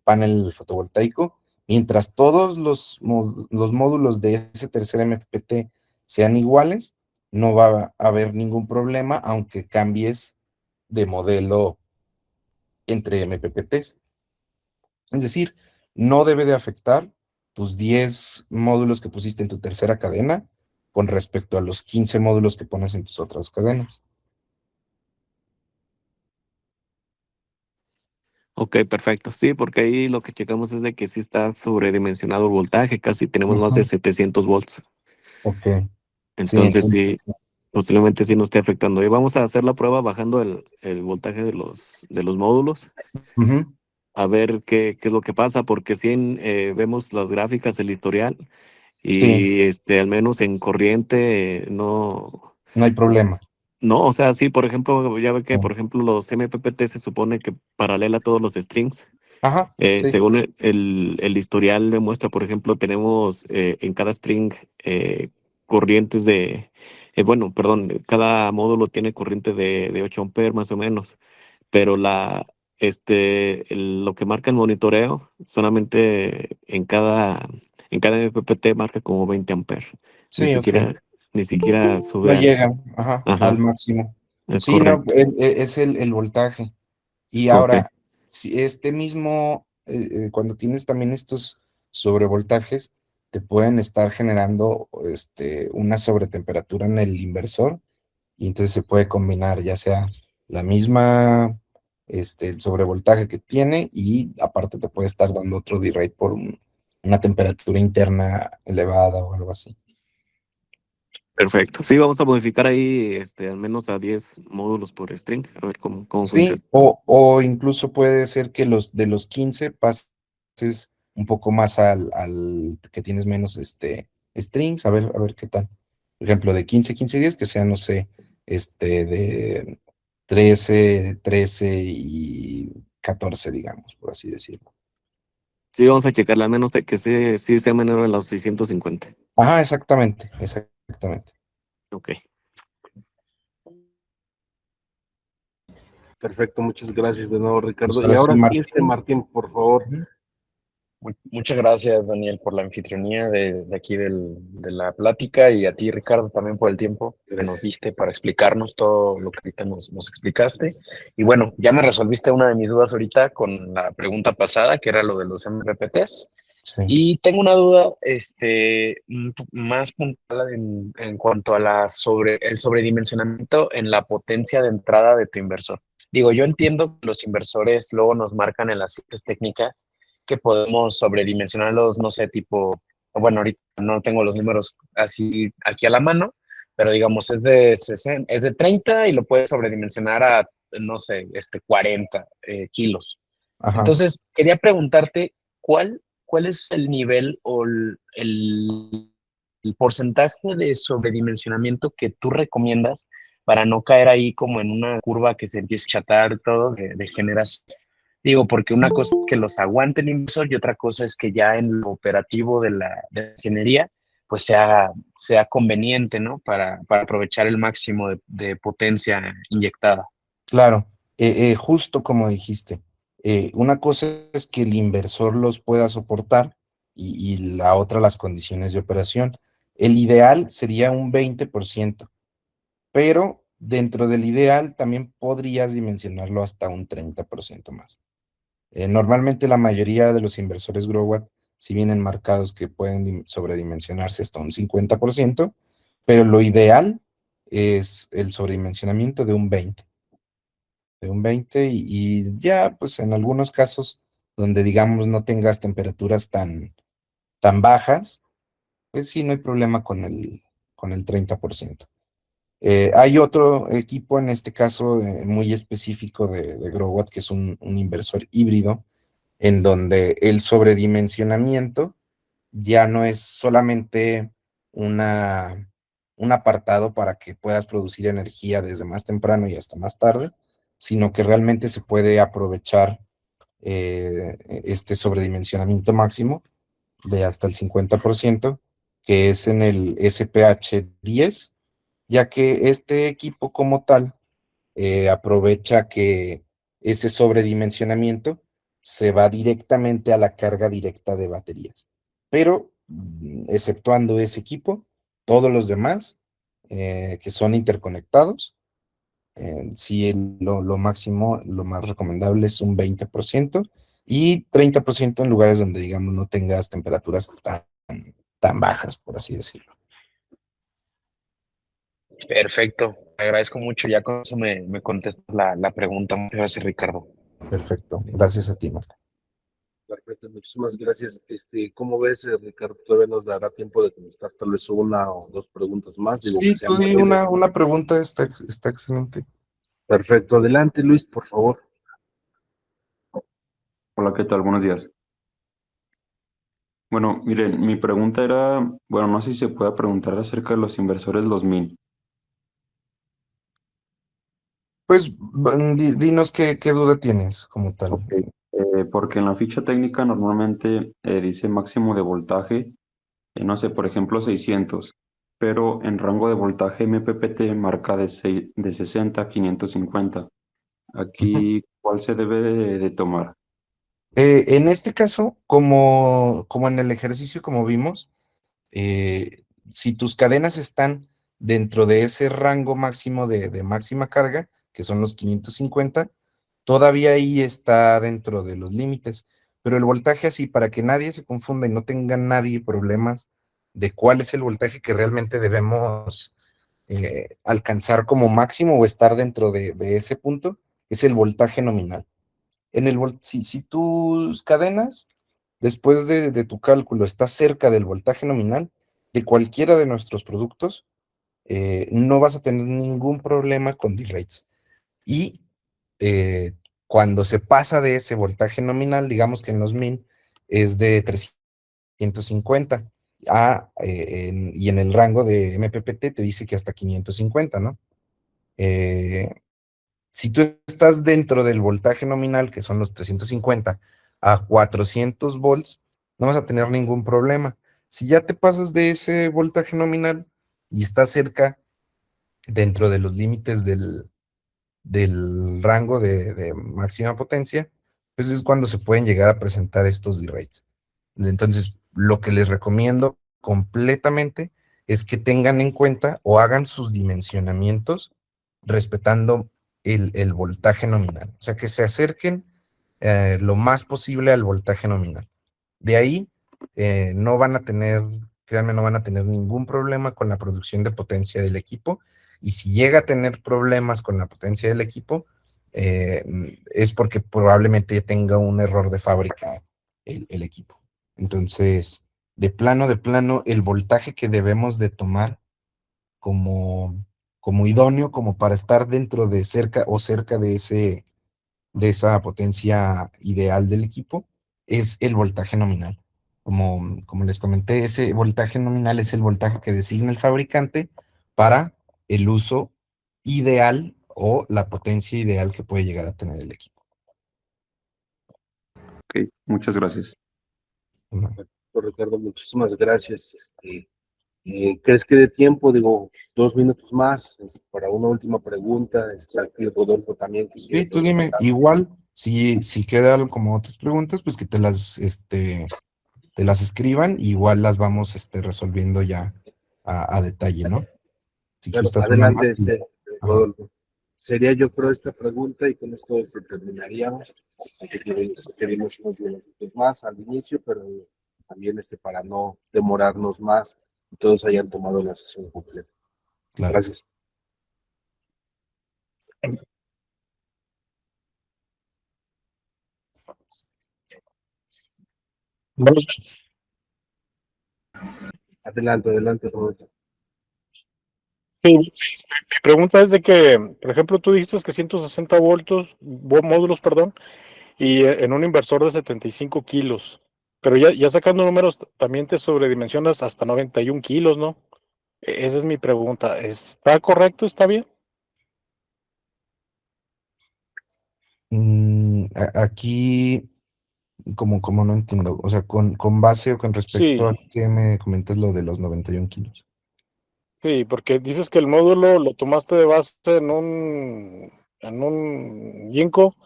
panel fotovoltaico, mientras todos los módulos de ese tercer MPPT sean iguales, no va a haber ningún problema, aunque cambies de modelo entre MPPTs. Es decir, no debe de afectar tus 10 módulos que pusiste en tu tercera cadena con respecto a los 15 módulos que pones en tus otras cadenas. Ok, perfecto. Sí, porque ahí lo que checamos es de que sí está sobredimensionado el voltaje, casi tenemos más de Ujú. 700 volts. Ok, sí, Entonces entonces, sí, posiblemente sí nos esté afectando. Y vamos a hacer la prueba bajando el voltaje de los módulos, ujú, a ver qué es lo que pasa, porque sí vemos las gráficas, el historial, sí, y al menos en corriente no, no hay pues, problema. No, o sea, sí, por ejemplo, ya ve que, No. por ejemplo, los MPPT se supone que paralela todos los strings. Ajá, sí. Según el historial demuestra, por ejemplo, tenemos en cada string corrientes bueno, perdón, cada módulo tiene corriente de 8 amperes más o menos, pero lo que marca el monitoreo solamente en cada MPPT marca como 20 amperes. Ni Sí, ok. siquiera, ni siquiera No sube llega, ajá, al ajá, máximo. es Sí, no, correcto. es el voltaje. Y Ok. ahora, si este mismo, cuando tienes también estos sobrevoltajes, te pueden estar generando una sobretemperatura en el inversor, y entonces se puede combinar ya sea la misma, el sobrevoltaje que tiene, y aparte te puede estar dando otro D-rate por una temperatura interna elevada o algo así. Perfecto. Sí, vamos a modificar ahí al menos a 10 módulos por string, a ver cómo funciona. Sí, o incluso puede ser que los de los 15 pases un poco más al que tienes menos strings, a ver qué tal. Por ejemplo, de 15 días, que sean, no sé, de 13 y 14, digamos, por así decirlo. Sí, vamos a checarle al menos de que sí sea menor a los 650. Ajá, exactamente, exactamente. Ok. Perfecto, muchas gracias de nuevo, Pues Ricardo. Y ahora sí, ahora sí, Martín. Martín, por favor. Ujú. Muchas gracias, Daniel, por la anfitrionía de aquí de la plática, y a ti, Ricardo, también por el tiempo que nos Gracias. diste para explicarnos todo lo que ahorita nos explicaste. Y bueno, ya me resolviste una de mis dudas ahorita con la pregunta pasada, que era lo de los MPPTs. Sí, Y tengo una duda más puntual en cuanto a el sobredimensionamiento en la potencia de entrada de tu inversor. Digo, yo entiendo que los inversores luego nos marcan en las fichas técnicas que podemos sobredimensionarlos, no sé, tipo, bueno, ahorita no tengo los números así aquí a la mano, pero digamos es de 30 y lo puedes sobredimensionar a, no sé, 40 kilos. ajá. Entonces, quería preguntarte, ¿cuál es el nivel o el porcentaje de sobredimensionamiento que tú recomiendas para no caer ahí como en una curva que se empiece a chatar todo de generación? Digo, porque una cosa es que los aguante el inversor y otra cosa es que ya en lo operativo de la ingeniería, pues sea conveniente, ¿no? Para aprovechar el máximo de potencia inyectada. Claro, justo como dijiste, una cosa es que el inversor los pueda soportar, y la otra las condiciones de operación. El ideal sería un 20%, pero dentro del ideal también podrías dimensionarlo hasta un 30% más. Normalmente la mayoría de los inversores GrowWatt sí vienen marcados que pueden sobredimensionarse hasta un 50%, pero lo ideal es el sobredimensionamiento de un 20, y ya pues en algunos casos donde digamos no tengas temperaturas tan bajas, pues sí, no hay problema con el 30%. Hay otro equipo, en este caso muy específico de GrowWatt, que es un inversor híbrido, en donde el sobredimensionamiento ya no es solamente una, un apartado para que puedas producir energía desde más temprano y hasta más tarde, sino que realmente se puede aprovechar este sobredimensionamiento máximo de hasta el 50%, que es en el SPH10, ya que este equipo como tal aprovecha que ese sobredimensionamiento se va directamente a la carga directa de baterías. Pero, exceptuando ese equipo, todos los demás que son interconectados, sí, lo máximo, lo más recomendable es un 20%, y 30% en lugares donde, digamos, no tengas temperaturas tan bajas, por así decirlo. Perfecto, te agradezco mucho. Ya con eso me contestas la pregunta. Muchas gracias, Ricardo. Perfecto. Gracias a ti, Marta. Perfecto, muchísimas gracias. ¿Cómo ves, Ricardo? Todavía nos dará tiempo de contestar tal vez una o dos preguntas más, digo que Sí, tú sean di breves. una pregunta, está excelente. Perfecto, adelante, Luis, por favor. Hola, ¿qué tal? Buenos días. Bueno, miren, mi pregunta era, bueno, no sé si se puede preguntar acerca de los inversores 2000. Pues dinos qué duda tienes como tal. Ok, porque en la ficha técnica normalmente dice máximo de voltaje, no sé, por ejemplo 600, pero en rango de voltaje MPPT marca de 60 a 550. Ujú. Aquí, ¿cuál se debe de tomar? En este caso, como en el ejercicio, como vimos, si tus cadenas están dentro de ese rango máximo de máxima carga, que son los 550, todavía ahí está dentro de los límites. Pero el voltaje así, para que nadie se confunda y no tenga nadie problemas de cuál es el voltaje que realmente debemos alcanzar como máximo o estar dentro de ese punto, es el voltaje nominal. Si tus cadenas, después de tu cálculo, está cerca del voltaje nominal de cualquiera de nuestros productos, no vas a tener ningún problema con D-rates. Y cuando se pasa de ese voltaje nominal, digamos que en los min es de 350 y en el rango de MPPT te dice que hasta 550, ¿no? Eh, si tú estás dentro del voltaje nominal, que son los 350 a 400 volts, no vas a tener ningún problema. Si ya te pasas de ese voltaje nominal y estás cerca dentro de los límites del rango de máxima potencia, pues es cuando se pueden llegar a presentar estos D-rates. Entonces, lo que les recomiendo completamente es que tengan en cuenta o hagan sus dimensionamientos respetando el voltaje nominal. O sea, que se acerquen lo más posible al voltaje nominal. De ahí, no van a tener, créanme, no van a tener ningún problema con la producción de potencia del equipo. Y si llega a tener problemas con la potencia del equipo, es porque probablemente tenga un error de fábrica el equipo. Entonces, de plano, el voltaje que debemos de tomar como idóneo, como para estar dentro de cerca o cerca de esa potencia ideal del equipo, es el voltaje nominal. Como les comenté, ese voltaje nominal es el voltaje que designa el fabricante para el uso ideal o la potencia ideal que puede llegar a tener el equipo. Ok, muchas gracias. ¿No? Ricardo, muchísimas gracias. ¿Crees que de tiempo? Digo, 2 minutos más para una última pregunta. Está aquí Rodolfo también. Que quiere Sí, tú dime, preguntar. igual, si quedan como otras preguntas, pues que te las escriban, igual las vamos resolviendo ya a detalle, ¿no? Si Claro, gustas una más. adelante, Ajá, Rodolfo. Sería yo creo esta pregunta y con esto terminaríamos. Queríamos unos minutitos más al inicio, pero también para no demorarnos más y todos hayan tomado la sesión completa. claro. Gracias. Bueno, Adelante, Rodolfo. sí, mi pregunta es de que, por ejemplo, tú dijiste que 160 módulos, perdón, y en un inversor de 75 kilos, pero ya sacando números, también te sobredimensionas hasta 91 kilos, ¿no? Esa es mi pregunta. ¿Está correcto? ¿Está bien? Aquí, como no entiendo, o sea, con base o con respecto a Sí, que me comentas lo de los 91 kilos. sí, porque dices que el módulo lo tomaste de base en un Jinko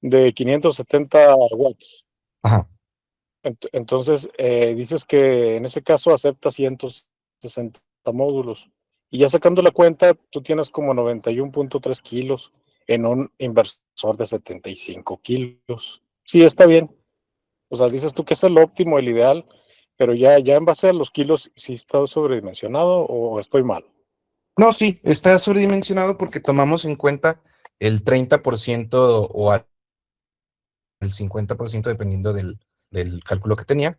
de 570 watts. Ajá, Entonces, dices que en ese caso acepta 160 módulos. Y ya sacando la cuenta, tú tienes como 91.3 kilos en un inversor de 75 kilos. Sí, está bien. O sea, dices tú que es el óptimo, el ideal, pero ya en base a los kilos, ¿sí está sobredimensionado o estoy mal? no, sí, está sobredimensionado porque tomamos en cuenta el 30% o el 50% dependiendo del cálculo que tenía,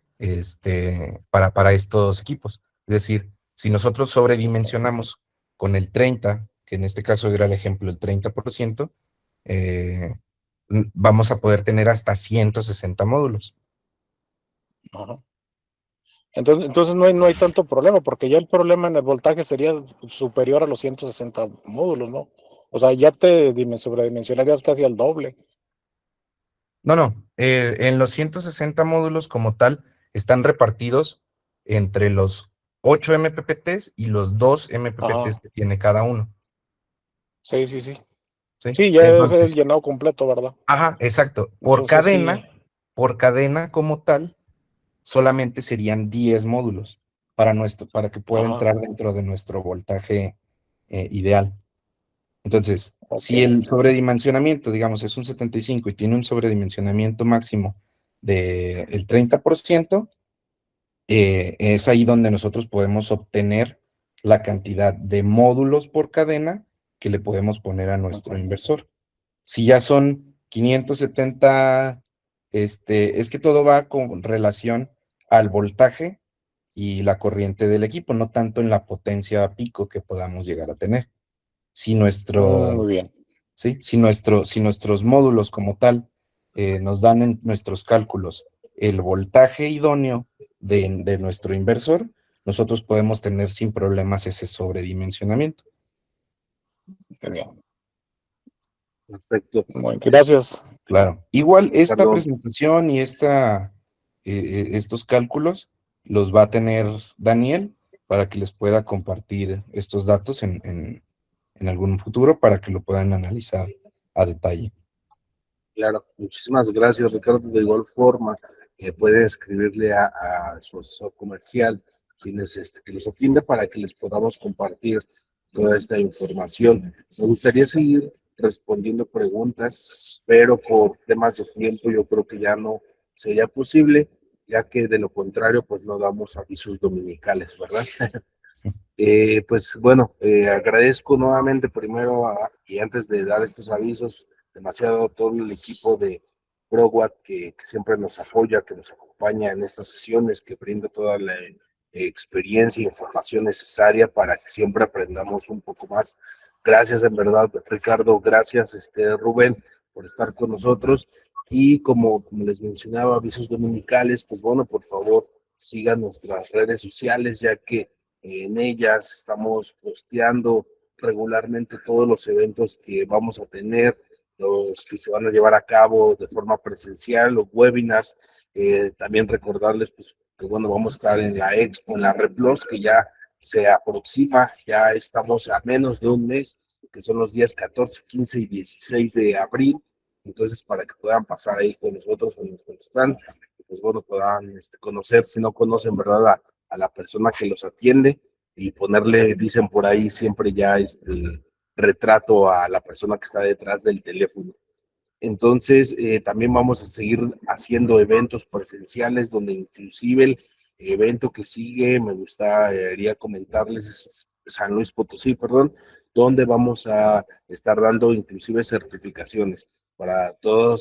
para estos equipos. Es decir, si nosotros sobredimensionamos con el 30, que en este caso era el ejemplo, el 30%, eh, vamos a poder tener hasta 160 módulos. Ajá. Entonces no hay tanto problema, porque ya el problema en el voltaje sería superior a los 160 módulos, ¿no? O sea, ya te sobredimensionarías casi al doble. No, en los 160 módulos como tal están repartidos entre los 8 MPPTs y los 2 MPPTs Ajá. que tiene cada uno, Sí. ¿sí? Sí, ya es el Entonces, llenado completo, ¿verdad? ajá, exacto. Entonces sí. Por cadena como tal, solamente serían 10 módulos para que pueda Ajá. entrar dentro de nuestro voltaje ideal. Entonces, Ok. si el sobredimensionamiento, digamos, es un 75 y tiene un sobredimensionamiento máximo del 30%, es ahí donde nosotros podemos obtener la cantidad de módulos por cadena que le podemos poner a nuestro inversor. Si ya son 570, es que todo va con relación al voltaje y la corriente del equipo, no tanto en la potencia a pico que podamos llegar a tener. Si Muy bien. si nuestros módulos como tal nos dan en nuestros cálculos el voltaje idóneo de nuestro inversor, nosotros podemos tener sin problemas ese sobredimensionamiento. Muy bien. Perfecto. Bueno, gracias. Claro. Igual esta Perdón. presentación y estos cálculos los va a tener Daniel para que les pueda compartir estos datos en algún futuro para que lo puedan analizar a detalle. Claro, muchísimas gracias, Ricardo. De igual forma, pueden escribirle a su asesor comercial, que los atienda para que les podamos compartir toda esta información. Me gustaría seguir respondiendo preguntas, pero por temas de tiempo yo creo que ya no sería posible, ya que de lo contrario, pues no damos avisos dominicales, ¿verdad? Pues bueno, agradezco nuevamente primero y antes de dar estos avisos, demasiado a todo el equipo de ProWatt que siempre nos apoya, que nos acompaña en estas sesiones, que brinda toda la experiencia e información necesaria para que siempre aprendamos un poco más. Gracias en verdad, Ricardo, gracias Rubén por estar con nosotros y como les mencionaba, avisos dominicales, pues bueno, por favor sigan nuestras redes sociales ya que en ellas estamos posteando regularmente todos los eventos que vamos a tener, los que se van a llevar a cabo de forma presencial, los webinars. También recordarles pues, que bueno, vamos a estar en la Expo, en la Replos, que ya se aproxima, ya estamos a menos de un mes, que son los días 14, 15 y 16 de abril. Entonces, para que puedan pasar ahí con nosotros en nuestro stand, pues bueno, puedan conocer, si no conocen, ¿verdad? A la persona que los atiende y ponerle, dicen por ahí, siempre ya retrato a la persona que está detrás del teléfono. Entonces, también vamos a seguir haciendo eventos presenciales donde inclusive el evento que sigue, me gustaría comentarles, es San Luis Potosí, perdón, donde vamos a estar dando inclusive certificaciones para todos